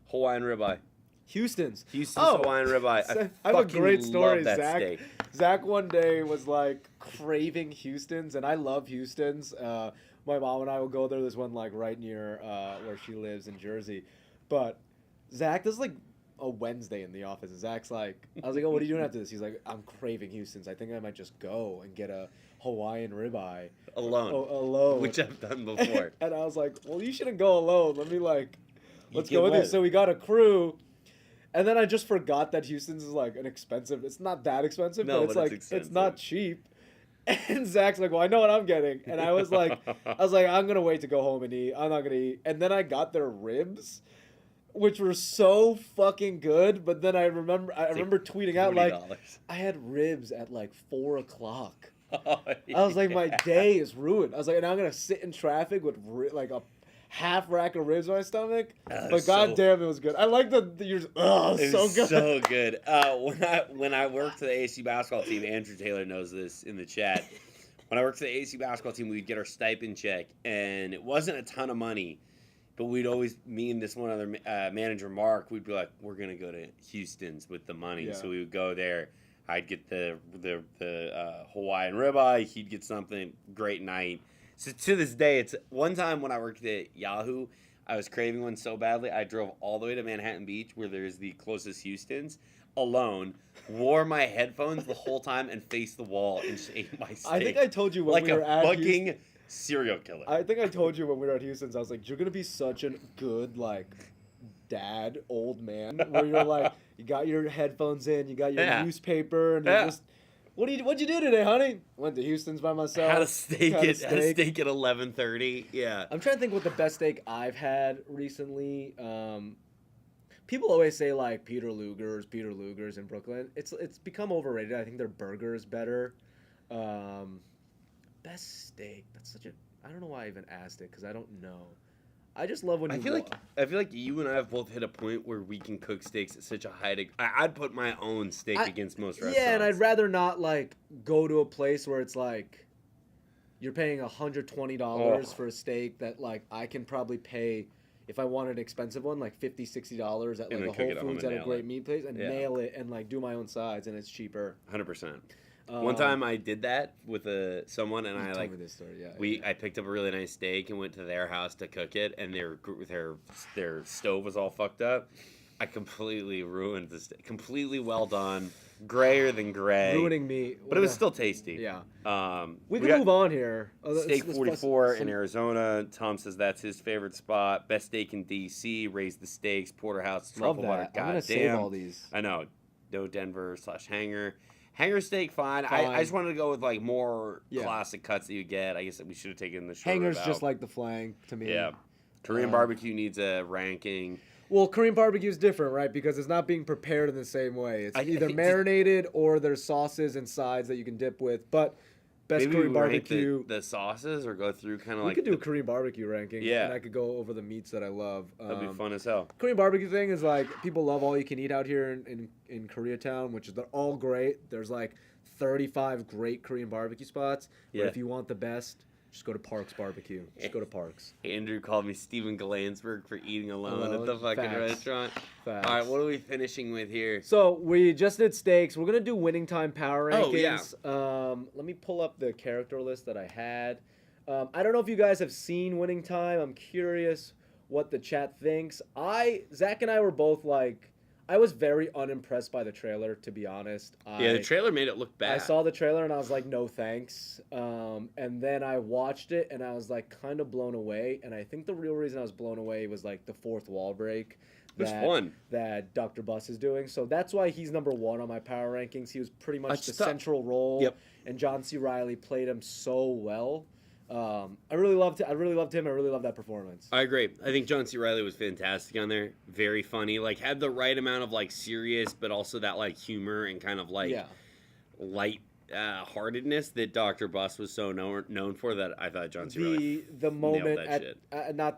Hawaiian ribeye. Houston's. Hawaiian ribeye. I have a great fucking story, love that Zach. steak. Zach one day was like craving Houston's, and I love Houston's. My mom and I will go there. There's one like right near where she lives in Jersey. But Zach, this is like a Wednesday in the office. And Zach's like, I was like, oh, what are you doing after this? He's like, I'm craving Houston's. I think I might just go and get a Hawaiian ribeye. Alone. Alone. Which I've done before. And I was like, well, you shouldn't go alone. Let's get go with you. with it. So we got a crew. And then I just forgot that Houston's is like an expensive. It's not that expensive, No, but but it's it's like it's not expensive. cheap. And Zach's like, well, I know what I'm getting. And I was like, I'm going to wait to go home and eat. I'm not going to eat. And then I got their ribs, which were so fucking good. But then I remember tweeting out, like, I had ribs at like 4 o'clock. Oh, I was like, my day is ruined. I was like, and I'm going to sit in traffic with like a half rack of ribs on my stomach. But goddamn, it was good. I like you're so good. So good. When I worked for the ASU basketball team, Andrew Taylor knows this in the chat. When I worked for the ASU basketball team, we'd get our stipend check, and it wasn't a ton of money, but we'd always, me and this one other manager, Mark, we'd be like, we're gonna go to Houston's with the money. Yeah. So we would go there. I'd get the Hawaiian ribeye. He'd get something. Great night. So to this day, it's one time when I worked at Yahoo, I was craving one so badly, I drove all the way to Manhattan Beach, where there's the closest Houston's, alone, wore my headphones the whole time, and faced the wall and just ate my steak. I think I told you when we were at fucking serial killer. I think I told you when we were at Houston's, I was like, you're going to be such a good, like, dad, old man, where you're like, you got your headphones in, you got your newspaper, and you're just... What'd you do today, honey? Went to Houston's by myself. Had a steak at 11:30. Yeah. I'm trying to think what the best steak I've had recently. People always say like Peter Luger's in Brooklyn. It's become overrated. I think their burger is better. Best steak. That's such a. I don't know why I even asked it because I don't know. I just love when I feel like you and I have both hit a point where we can cook steaks at such a high degree. I'd put my own steak against most restaurants. Yeah, and I'd rather not like go to a place where it's like you're paying $120 for a steak that like I can probably pay if I wanted an expensive one like $50, $60 at like a Whole Foods at a great meat place and nail it and like do my own sides and it's cheaper. 100%. One time I did that with someone, and I like this story. I picked up a really nice steak and went to their house to cook it, and their stove was all fucked up. I completely ruined the steak. Completely well done, grayer than gray, ruining me. But it was still tasty. Yeah. We can move on here. Steak 44 in Arizona. Tom says that's his favorite spot. Best steak in DC. Raise the Steaks. Porterhouse. Truffle butter. I'm gonna save all these. I know. No Denver/Hanger. Hanger steak, fine. I just wanted to go with like more classic cuts that you get. I guess that we should have taken the short Hanger's just like the flank to me. Yeah. Korean barbecue needs a ranking. Well, Korean barbecue is different, right? Because it's not being prepared in the same way. It's either marinated or there's sauces and sides that you can dip with. But best Maybe Korean we rank barbecue. The sauces or go through kind of We like. could do a Korean barbecue ranking. Yeah. And I could go over the meats that I love. That'd be fun as hell. Korean barbecue thing is like people love all you can eat out here in Koreatown, which is they're all great. There's like 35 great Korean barbecue spots. Yeah. But if you want the best, just go to Parks Barbecue. Just go to Parks. Andrew called me Steven Galansberg for eating alone at the fucking restaurant. Facts. All right, what are we finishing with here? So we just did steaks. We're gonna do winning time power rankings. Oh, yeah. Let me pull up the character list that I had. I don't know if you guys have seen Winning Time. I'm curious what the chat thinks. Zach and I were both like, I was very unimpressed by the trailer, to be honest. Yeah, the trailer made it look bad. I saw the trailer and I was like, no thanks. And then I watched it and I was like kind of blown away. And I think the real reason I was blown away was like the fourth wall break. It was fun. That Dr. Buss is doing. So that's why he's number one on my power rankings. He was pretty much the central role. Yep. And John C. Reilly played him so well. I really loved him. I really loved that performance. I agree. I think John C. Reilly was fantastic on there. Very funny. Like, had the right amount of, like, serious, but also that, like, humor and kind of, like, light heartedness that Dr. Buss was so known for that I thought John C. Reilly the moment nailed that shit.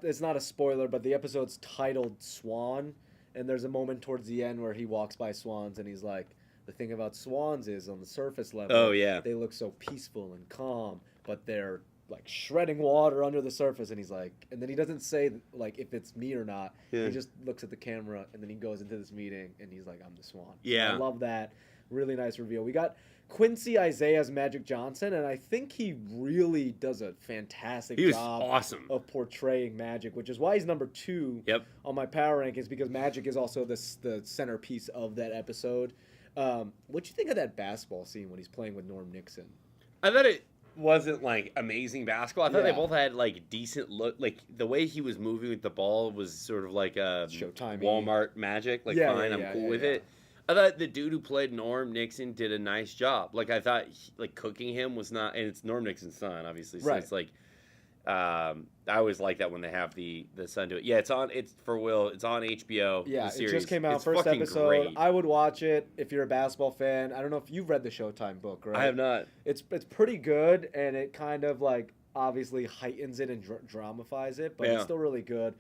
It's not a spoiler, but the episode's titled Swan, and there's a moment towards the end where he walks by swans and he's like, the thing about swans is on the surface level, they look so peaceful and calm, but they're like shredding water under the surface, and he's like, and then he doesn't say like if it's me or not. He just looks at the camera and then he goes into this meeting and he's like, I'm the swan. Yeah. So I love that. Really nice reveal. We got Quincy Isaiah's Magic Johnson, and I think he really does a fantastic job of portraying Magic, which is why he's number 2 on my power rankings, because Magic is also the centerpiece of that episode. What'd you think of that basketball scene when he's playing with Norm Nixon? I thought it wasn't like amazing basketball. I thought they both had like decent look. Like the way he was moving with the ball was sort of like a Showtime Walmart Magic. Like I'm cool with it. I thought the dude who played Norm Nixon did a nice job. Like I thought, cooking him was not, and it's Norm Nixon's son, obviously. So Right. it's like, I always like that when they have the son do it. Yeah, it's on HBO. Yeah, the it series. just came out, It's first fucking episode. great. I would watch it if you're a basketball fan. I don't know if you've read the Showtime book, right? I have not. It's pretty good, and it kind of like obviously heightens it and dramatifies it, but Yeah. it's still really good.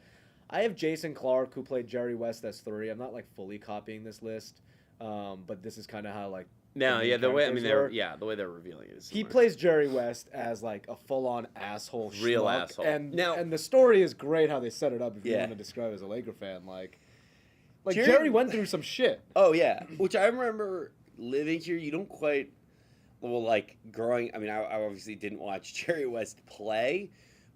I have Jason Clarke, who played Jerry West as 3. I'm not like fully copying this list, but this is kind of how like No, main yeah, the way characters were. the way they're revealing it is He similar. plays Jerry West as like a full-on asshole, Real schmuck, asshole. and Now- and the story is great how they set it up. If you Yeah. want to describe it as a Laker fan, like Jerry- Jerry went through some shit. Oh yeah, which I remember living here. You don't quite, like growing. I mean, I obviously didn't watch Jerry West play,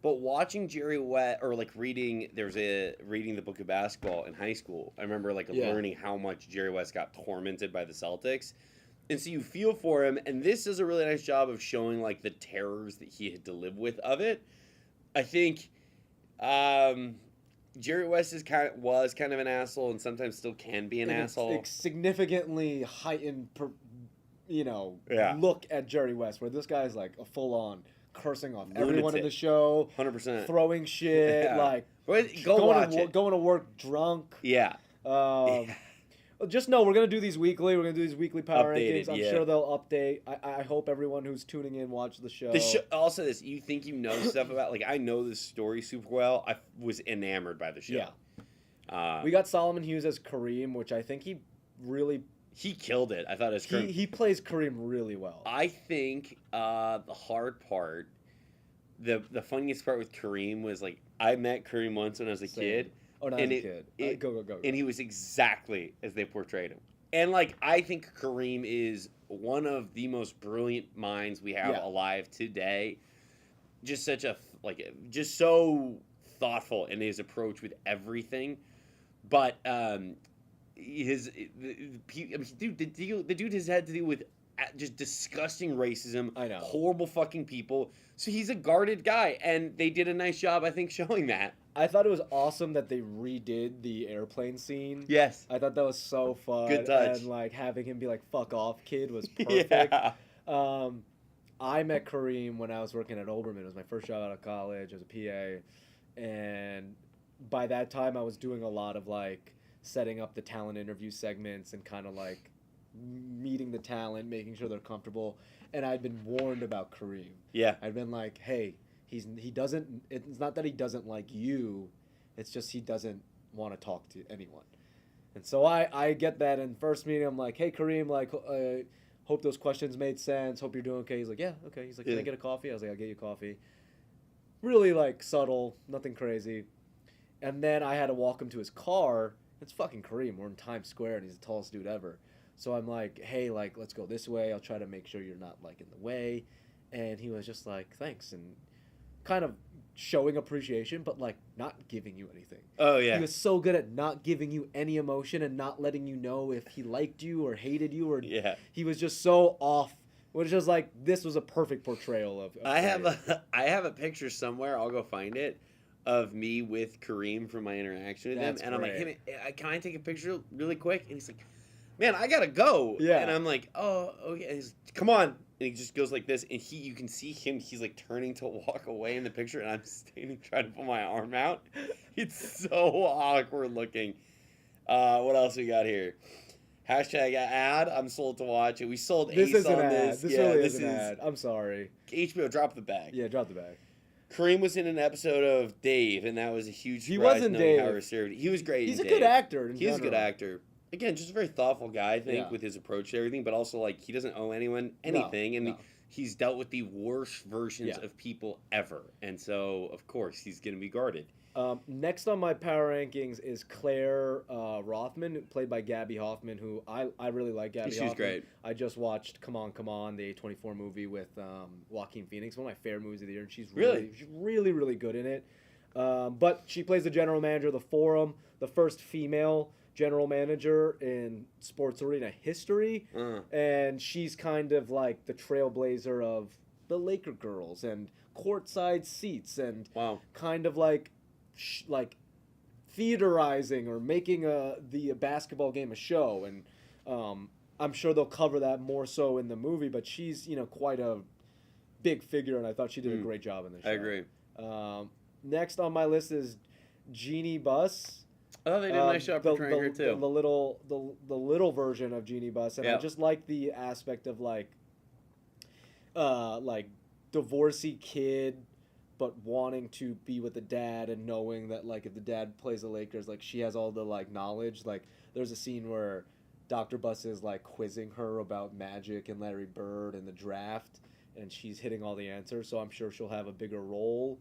but watching Jerry West or like reading the book of basketball in high school. I remember like Yeah. learning how much Jerry West got tormented by the Celtics, and so you feel for him. And this does a really nice job of showing like the terrors that he had to live with of it. I think. Jerry West was kind of an asshole, and sometimes still can be an And asshole. It's significantly heightened, Yeah. look at Jerry West, where this guy's like a full-on cursing off everyone in Lunatic. the show, 100%. throwing shit, Yeah. like Go watch it. going to work drunk. Yeah. Well, just know we're gonna do these weekly. We're gonna do these weekly power Updated, rankings. I'm yeah. sure they'll update. I hope everyone who's tuning in watch the show. Also, this you think you know stuff about? Like I know this story super well. I was enamored by the show. Yeah. We got Solomon Hughes as Kareem, which I think he killed it. I thought it was he plays Kareem really well. I think the hard part, the funniest part with Kareem was like I met Kareem once when I was a Same. kid. Oh, not and as a kid. Go. And he was exactly as they portrayed him. And like I think Kareem is one of the most brilliant minds we have alive today. Just such a just so thoughtful in his approach with everything. But the dude has had to deal with just disgusting racism. I know. Horrible fucking people. So he's a guarded guy, and they did a nice job, I think, showing that. I thought it was awesome that they redid the airplane scene. Yes. I thought that was so fun. Good touch. And like having him be like "fuck off, kid" was perfect. Yeah. I met Kareem when I was working at Oberman. It was my first job out of college as a PA, and by that time I was doing a lot of like setting up the talent interview segments and kind of like meeting the talent, making sure they're comfortable. And I'd been warned about Kareem. Yeah. I'd been like, hey, he doesn't. It's not that he doesn't like you. It's just he doesn't want to talk to anyone. And so I get that in first meeting. I'm like, hey Kareem, like, hope those questions made sense. Hope you're doing okay. He's like, yeah, okay. He's like, can I get a coffee? I was like, I'll get you coffee. Really like subtle, nothing crazy. And then I had to walk him to his car. It's fucking Kareem. We're in Times Square, and he's the tallest dude ever. So I'm like, hey, like, let's go this way. I'll try to make sure you're not, like, in the way. And he was just like, thanks. And kind of showing appreciation, but, like, not giving you anything. Oh, yeah. He was so good at not giving you any emotion and not letting you know if he liked you or hated you. Or Yeah. He was just so off. It was just like, this was a perfect portrayal of I Kareem. have a picture somewhere. I'll go find it. Of me with Kareem from my interaction with That's him. And I'm great. like, hey, can I take a picture really quick? And he's like, man, I gotta go. Yeah. And I'm like, oh, okay. He's, come on. And he just goes like this, and you can see him. He's like turning to walk away in the picture, and I'm standing trying to put my arm out. It's so awkward looking. What else we got here? Hashtag ad. I'm sold to watch it. We sold This Ace is an on ad. this. This Yeah, really this is an ad. I'm sorry. HBO. Drop the bag. Yeah, drop the bag. Kareem was in an episode of Dave, and that was a huge He surprise. was in knowing Dave. How reserved. He was great. He's in a Dave. good actor. He's a good actor. Again, just a very thoughtful guy, I think, Yeah. with his approach to everything, but also, like, he doesn't owe anyone anything, and no. he's dealt with the worst versions Yeah. of people ever. And so, of course, he's going to be guarded. Next on my power rankings is Claire Rothman, played by Gabby Hoffman, who I really like Gabby She's Hoffman. great. I just watched Come On, the A24 movie with Joaquin Phoenix, one of my favorite movies of the year, and she's really good in it. But she plays the general manager of the Forum, the first female general manager in sports arena history, and she's kind of like the trailblazer of the Laker girls and courtside seats and kind of like theaterizing or making the basketball game a show. And I'm sure they'll cover that more so in the movie, but she's quite a big figure, and I thought she did a great job in this show. I agree. Next on my list is Jeannie Buss. Oh, they did a nice job portraying her too. The little version of Jeannie Buss, and I just like the aspect of like divorcee kid, but wanting to be with the dad and knowing that like if the dad plays the Lakers, like she has all the like knowledge. Like there's a scene where Dr. Buss is like quizzing her about Magic and Larry Bird and the draft, and she's hitting all the answers. So I'm sure she'll have a bigger role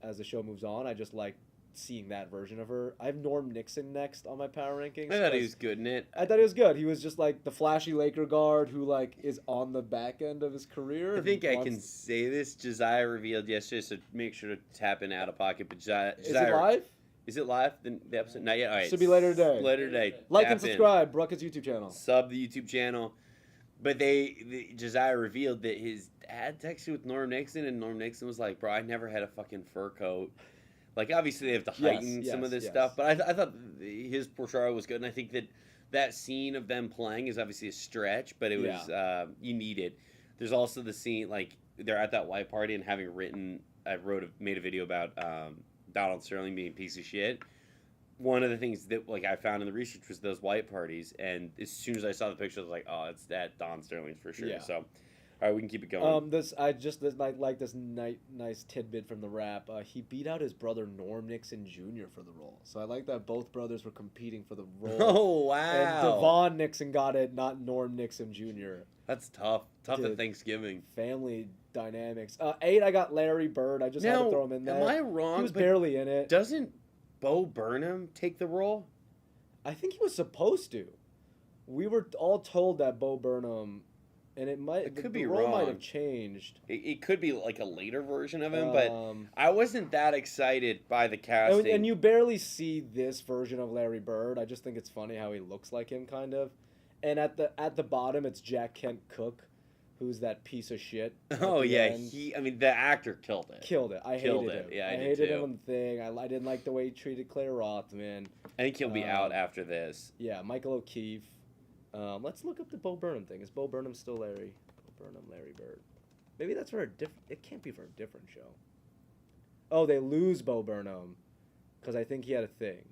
as the show moves on. I just like seeing that version of her. I have Norm Nixon next on my power rankings. I thought he was good in it. I thought he was good. He was just like the flashy Laker guard who like is on the back end of his career. I think I can say this. Josiah revealed yesterday, so make sure to tap in Out of Pocket. But Josiah, is it live? Is it live? The episode? Not yet. All right. Should be later today. Later today. Like and subscribe. Ruckus YouTube channel. Sub the YouTube channel. But Josiah revealed that his dad texted with Norm Nixon, and Norm Nixon was like, "Bro, I never had a fucking fur coat." Like, obviously, they have to heighten some of this stuff, but I thought his portrayal was good, and I think that scene of them playing is obviously a stretch, but it was you need it. There's also the scene, like, they're at that white party and having made a video about Donald Sterling being a piece of shit. One of the things that, like, I found in the research was those white parties, and as soon as I saw the picture, I was like, oh, it's that Don Sterling for sure, so... All right, we can keep it going. I like this nice tidbit from the rap. He beat out his brother Norm Nixon Jr. for the role. So I like that both brothers were competing for the role. Oh, wow. And Devon Nixon got it, not Norm Nixon Jr. That's tough. Tough at Thanksgiving. Family dynamics. 8, I got Larry Bird. I just had to throw him in there. Am I wrong? He was barely in it. Doesn't Bo Burnham take the role? I think he was supposed to. We were all told that Bo Burnham... And the role might have changed. It could be like a later version of him, but I wasn't that excited by the casting. And you barely see this version of Larry Bird. I just think it's funny how he looks like him, kind of. And at the bottom, it's Jack Kent Cook, who's that piece of shit. Oh yeah, the actor killed it. I hated him. Yeah, I hated him on the thing. I didn't like the way he treated Claire Rothman. I think he'll be out after this. Yeah, Michael O'Keefe. Let's look up the Bo Burnham thing. Is Bo Burnham still Larry? Bo Burnham, Larry Bird. Maybe that's for a different... It can't be for a different show. Oh, they lose Bo Burnham because I think he had a thing.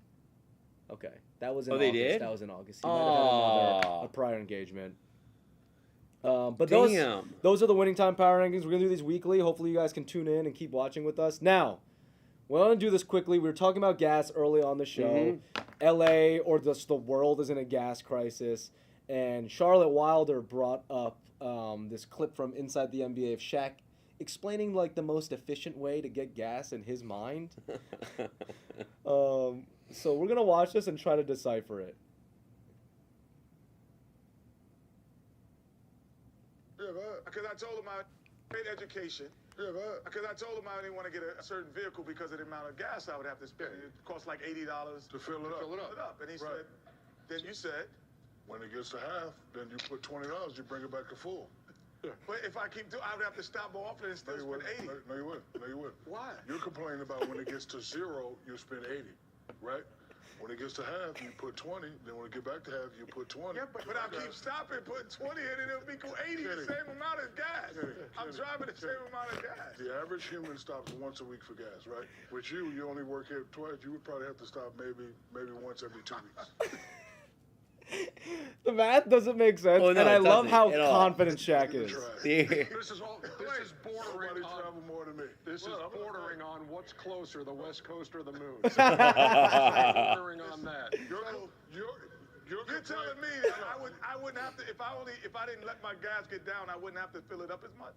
Okay. That was in August. They did? That was in August. He might have had a prior engagement. But those are the Winning Time Power Rankings. We're going to do these weekly. Hopefully you guys can tune in and keep watching with us. Now, we're going to do this quickly. We were talking about gas early on the show. LA or just the world is in a gas crisis. And Charlotte Wilder brought up this clip from Inside the NBA of Shaq explaining like the most efficient way to get gas in his mind. So we're going to watch this and try to decipher it. Yeah, because I told him I paid education. Yeah, because I told him I didn't want to get a certain vehicle because of the amount of gas I would have to spend. It cost like $80 to fill it up. And he said, then you said, when it gets to half, then you put $20, you bring it back to full. Yeah. But if I keep doing, I would have to stop more often and still spend 80. No, you wouldn't. No, you wouldn't. Why? You're complaining about when it gets to 0, you spend 80, right? When it gets to half, you put 20. Then when it get back to half, you put 20. Yeah, but I keep stopping, putting 20 in, and it'll equal 80, the same amount of gas. I'm driving the same amount of gas. The average human stops once a week for gas, right? With you only work here twice. You would probably have to stop maybe once every 2 weeks. The math doesn't make sense, and I love how confident Shaq is. This is bordering on more than me. This is bordering on what's closer, the West Coast or the moon. Bordering on that. You're telling me that I wouldn't have to if I didn't let my gas get down, I wouldn't have to fill it up as much.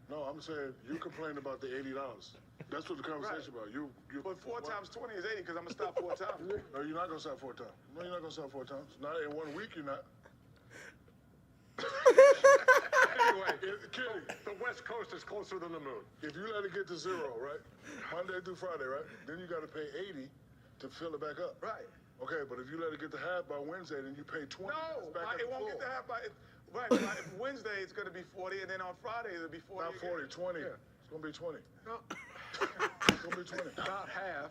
No, I'm saying you complained about the $80. That's what the conversation about. But 4 times 20 is 80 because I'm gonna stop 4 times. No, you're not gonna stop 4 times. No, you're not gonna stop 4 times. Not in 1 week. You're not. Anyway, the West Coast is closer than the moon. If you let it get to 0, right, Monday through Friday, right, then you got to pay 80 to fill it back up. Right. Okay, but if you let it get to half by Wednesday, then you pay 20. No, it won't get to half by. Right, Wednesday it's going to be 40, and then on Friday it'll be 40. Not 40, 20. Yeah. It's going to be 20. No. It's going to be 20. About half.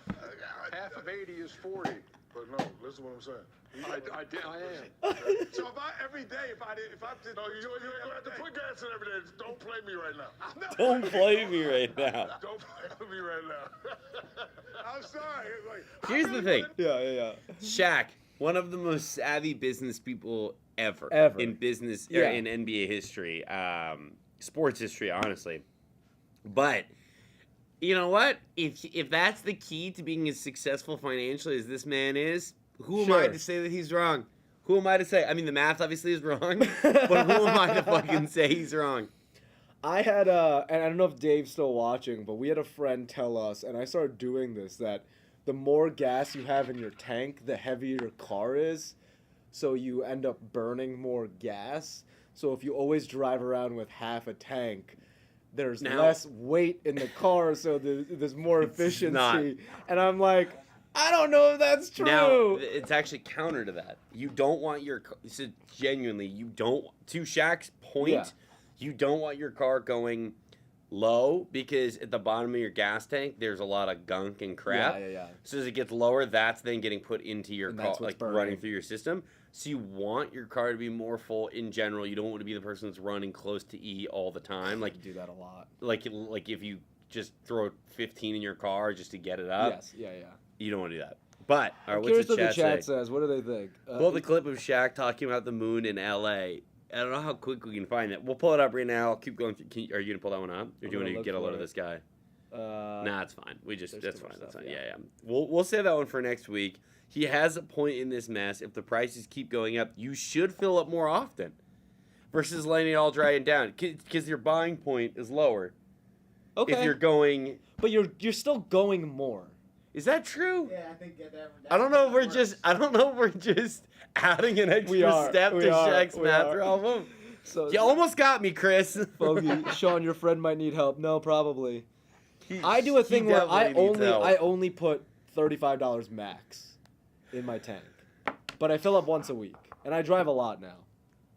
Half of 80 is 40. But no, listen to what I'm saying. I am. So if I did, no, you have to put gas in every day. Don't play me right now. Don't play me right now. Don't play me right now. I'm sorry. Like, Here's the thing. Yeah. Shaq, one of the most savvy business people ever. In business, Yeah. in NBA history, sports history, honestly. But you know what? If that's the key to being as successful financially as this man is, who am I Sure. to say that he's wrong? Who am I to say? I mean, the math obviously is wrong, but who am I to fucking say he's wrong? I had and I don't know if Dave's still watching, but we had a friend tell us, and I started doing this, that the more gas you have in your tank, the heavier your car is, so you end up burning more gas. So if you always drive around with half a tank, there's Now- less weight in the car, so there's more It's efficiency. not. And I'm like, I don't know if that's true. Now, it's actually counter to that. You don't want your car, so genuinely, you don't, to Shaq's point, Yeah. you don't want your car going low because at the bottom of your gas tank, there's a lot of gunk and crap. Yeah. So as it gets lower, that's then getting put into your And car, that's what's like burning. running through your system. So you want your car to be more full in general. You don't want to be the person that's running close to E all the time. Like I do that a lot. like if you just throw 15 in your car just to get it up, Yes, yeah. you don't want to do that. But all right, I'm curious what's the what the chat chat say? says. What do they think? Pull the clip of Shaq talking about the moon in L.A. I don't know how quick we can find it. We'll pull it up right now. I'll keep going. Are you gonna pull that one up, or do you I'm want gonna to look get a load for of it. this guy? Nah, it's fine. there's That's too much fine. That's stuff, fine. yeah. Yeah. We'll save that one for next week. He has a point in this mess. If the prices keep going up, you should fill up more often, versus letting it all dry down, because your buying point is lower. Okay. If you're going, But you're still going more. is that true? Yeah, I think that. I don't know if we're just adding an extra We are, step we to are, Shaq's we math are. problem. So You almost got me, Chris. Fogey, Sean, your friend might need help. No, probably. He- I do a he thing where definitely needs help. I only put $35 max in my tank, but I fill up once a week, and I drive a lot now.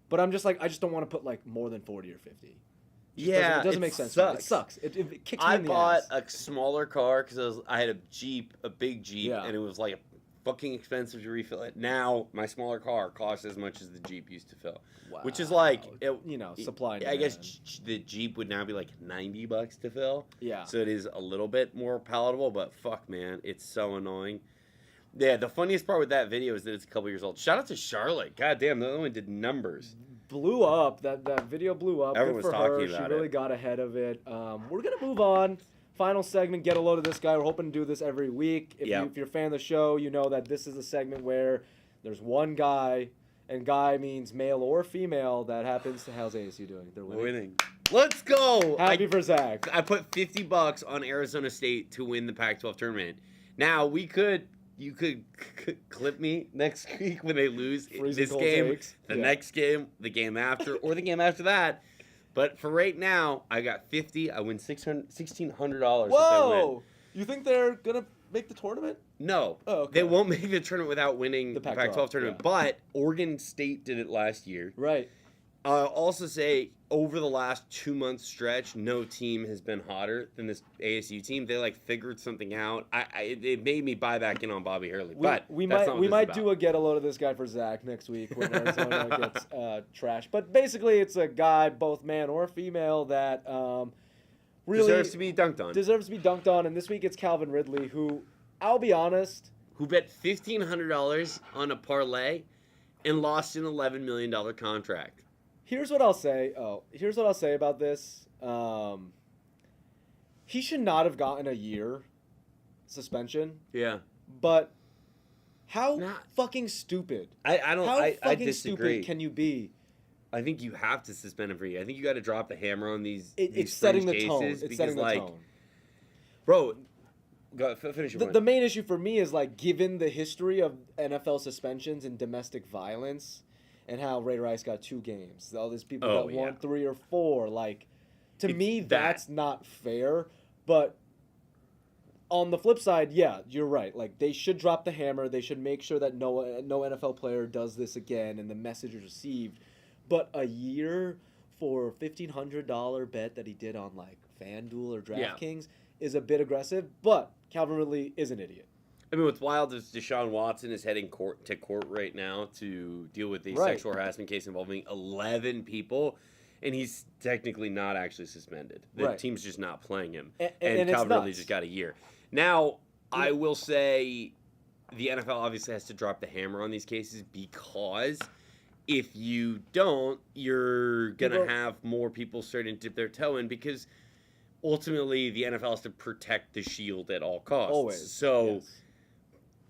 But I'm just like, I just don't want to put like more than 40 or 50. Yeah, it doesn't make sense. For me. It sucks. It kicks me I in the bought ass. a smaller car because I had a big Jeep, Yeah. and it was like fucking expensive to refill it. Now my smaller car costs as much as the Jeep used to fill, which is like, supply and I guess demand. the Jeep would now be like $90 to fill. Yeah. So it is a little bit more palatable, but fuck, man, it's so annoying. Yeah, the funniest part with that video is that it's a couple years old. Shout out to Charlotte. God damn, the other one did numbers. Blew up. That video blew up. Everyone's Good for her. talking about She really it. got ahead of it. We're gonna move on. Final segment. Get a load of this guy. We're hoping to do this every week. If Yeah. if you're a fan of the show, you know that this is a segment where there's one guy, and guy means male or female, that happens to. How's ASU doing? They're winning. Let's go. Happy for Zach. I put $50 on Arizona State to win the Pac-12 tournament. Now you could clip me next week when they lose Freezing this cold takes, takes. the Yeah. next game, the game after, or the game after that. But for right now, I got 50. I win $1,600 if I win. Whoa! You think they're gonna make the tournament? No, Oh, okay. they won't make the tournament without winning The the Pac-12, Pac-12 tournament. yeah. But Oregon State did it last year. Right. I'll also say over the last 2 month stretch, no team has been hotter than this ASU team. They like figured something out. It made me buy back in on Bobby Hurley. But we that's might not what this is might about. do a get a load of this guy for Zach next week when Arizona gets trashed. But basically, it's a guy, both man or female, that really deserves to be dunked on. deserves to be dunked on. And this week it's Calvin Ridley, who, I'll be honest, Who bet $1,500 on a parlay and lost an $11 million contract. here's what I'll say. Here's what I'll say about this. He should not have gotten a year suspension. Yeah. But how Not- fucking stupid? I don't. How I fucking disagree. stupid can you be? I think you have to suspend him for a year. I think you got to drop the hammer on these. It's these setting fringe the tone. cases It's because, setting the like, tone. bro, go finish your The, point. the main issue for me is, like, given the history of NFL suspensions and domestic violence, and how Ray Rice got 2 games, all these people Oh, got yeah. 1, 3, or 4. Like, to It's me, that. that's not fair. But on the flip side, yeah, you're right. Like, they should drop the hammer. They should make sure that no NFL player does this again, and the message is received. But a year for a $1,500 bet that he did on, like, FanDuel or Yeah. DraftKings is a bit aggressive. But Calvin Ridley is an idiot. I mean, what's wild is Deshaun Watson is heading to court right now to deal with a Right. sexual harassment case involving 11 people, and he's technically not actually suspended. The Right. team's just not playing him, And and it's Calvin Ridley nuts. just got a year. Now, I will say the NFL obviously has to drop the hammer on these cases because if you don't, you're going to People- have more people starting to dip their toe in because ultimately the NFL has to protect the shield at all costs. Always. So Yes.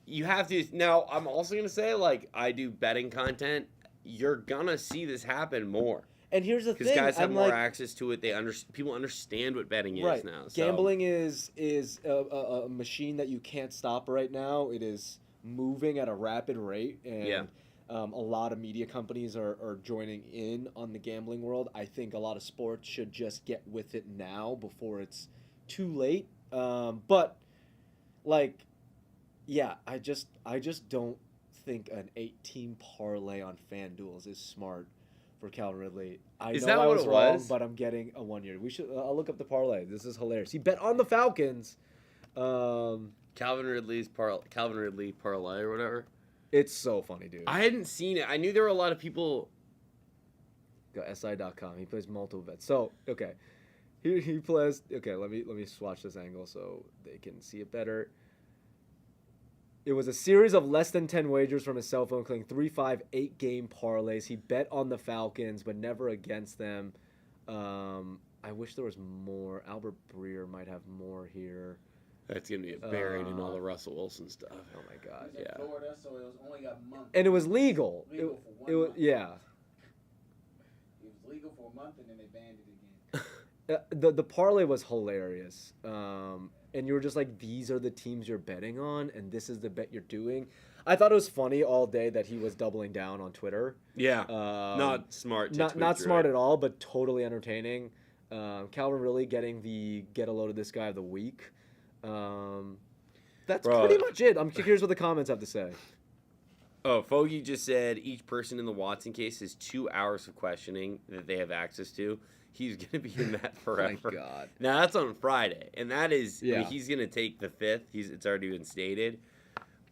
you have to. Now, I'm also going to say, like, I do betting content. You're going to see this happen more. And here's the Because thing, guys have I'm more like, access to it. People understand what betting right. is now. So. Gambling is a machine that you can't stop right now. It is moving at a rapid rate, and Yeah. a lot of media companies are joining in on the gambling world. I think a lot of sports should just get with it now before it's too late. But like, yeah, I just don't think an 8-team parlay on FanDuel is smart for Calvin Ridley. I Is know that I what was it wrong, was? but I'm getting a 1 year. We should. I'll look up the parlay. This is hilarious. He bet on the Falcons. Calvin Ridley parlay or whatever. It's so funny, dude. I hadn't seen it. I knew there were a lot of people. Go SI.com. He plays multiple bets. So okay, he plays. Okay, let me swatch this angle so they can see it better. It was a series of less than 10 wagers from his cell phone, including 3, 5, 8 game parlays. He bet on the Falcons, but never against them. I wish there was more. Albert Breer might have more here. That's gonna get buried in all the Russell Wilson stuff. Oh my God. It was in Yeah. Florida, so it was only a month. And it was legal. Legal for one it was, month. yeah. It was legal for a month, and then they banned it again. The parlay was hilarious. And you were just like, these are the teams you're betting on, and this is the bet you're doing. I thought it was funny all day that he was doubling down on Twitter. Yeah. Not Not smart. not smart at all, but totally entertaining. Calvin Ridley getting the get a load of this guy of the week. That's Bro. pretty much it. I'm curious what the comments have to say. Oh, Fogey just said each person in the Watson case has 2 hours of questioning that they have access to. He's going to be in that forever. God. Now, that's on Friday, and that is, I Yeah. mean, he's going to take the 5th. It's already been stated.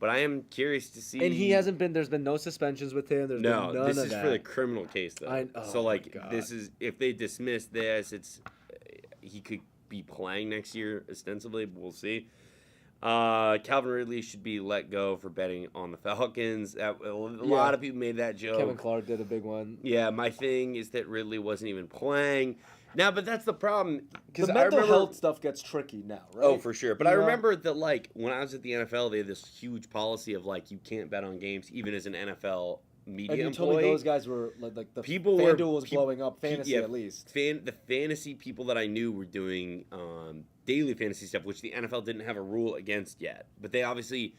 But I am curious to see. And he hasn't been. There's been no suspensions with him. There's No, been none this of is that. for the criminal case, though. oh So, my like, God. this is, if they dismiss this, he could be playing next year, ostensibly, but we'll see. Calvin Ridley should be let go for betting on the Falcons. A lot of people made that joke. Kevin Clark did a big one. Yeah, my thing is that Ridley wasn't even playing. Now, but that's the problem. The Because mental health stuff gets tricky now, right? Oh, for sure. But You I know? remember that, like, when I was at the NFL, they had this huge policy of, like, you can't bet on games, even as an NFL media And you told employee. me those guys were like the People were- FanDuel was peop- blowing up fantasy yeah, at least. The fantasy people that I knew were doing daily fantasy stuff, which the NFL didn't have a rule against yet. But they obviously,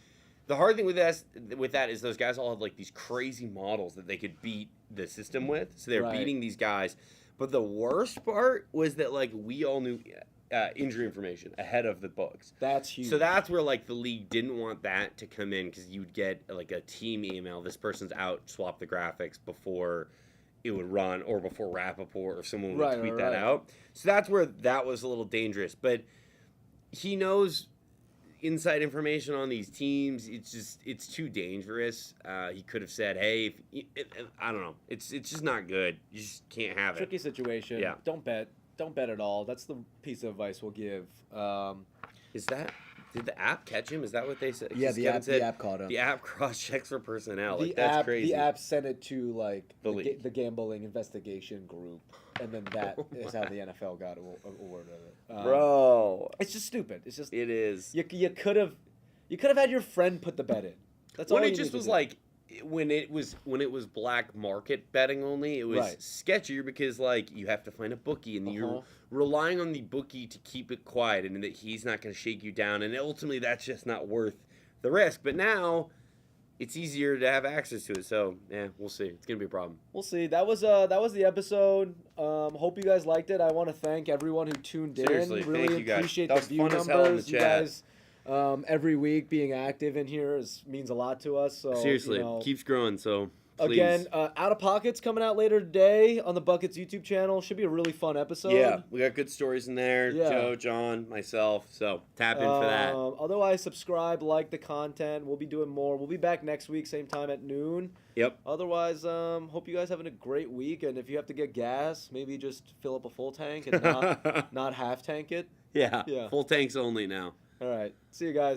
the hard thing with that is those guys all have like these crazy models that they could beat the system with. So they're Right. beating these guys. But the worst part was that like we all knew injury information ahead of the books. That's huge. So that's where like the league didn't want that to come in because you'd get like a team email. This person's out. Swap the graphics before it would run or before Rappaport or someone would tweet that out. So that's where that was a little dangerous. But he knows inside information on these teams. It's too dangerous. He could have said, "Hey, I don't know. It's just not good. You just can't have it." tricky situation. Yeah. Don't bet at all. That's the piece of advice we'll give. Did the app catch him? Is that what they said? Yeah, 'Cause the Kevin app- said the app caught him. The app cross checks for personnel. The Like that's app, crazy. The app sent it to like The league. the gambling investigation group, and then that is how the NFL got a word of it. Bro, It's just stupid. It's just it is. you could have had your friend put the bet in. That's When all it you just need to was do. like when it was black market betting only, it was Right. sketchier because like you have to find a bookie and you're Uh-huh. relying on the bookie to keep it quiet and that he's not going to shake you down, and ultimately that's just not worth the risk. But now it's easier to have access to it, so yeah, we'll see. It's gonna be a problem. We'll see. That was the episode. Hope you guys liked it. I want to thank everyone who tuned Seriously, in. Really thank you guys. appreciate That the was view fun as hell in the numbers. You chat. guys, every week being active in here means a lot to us. So Seriously, you know, keeps growing. So Please. Again, Out of Pockets coming out later today on the Buckets YouTube channel. Should be a really fun episode. Yeah, we got good stories in there. Yeah. Joe, John, myself. So tap in for that. Otherwise, subscribe, like the content. We'll be doing more. We'll be back next week, same time at noon. Yep. Otherwise, hope you guys having a great week. And if you have to get gas, maybe just fill up a full tank and not half tank it. Yeah. Yeah. Full tanks only now. All right. See you guys.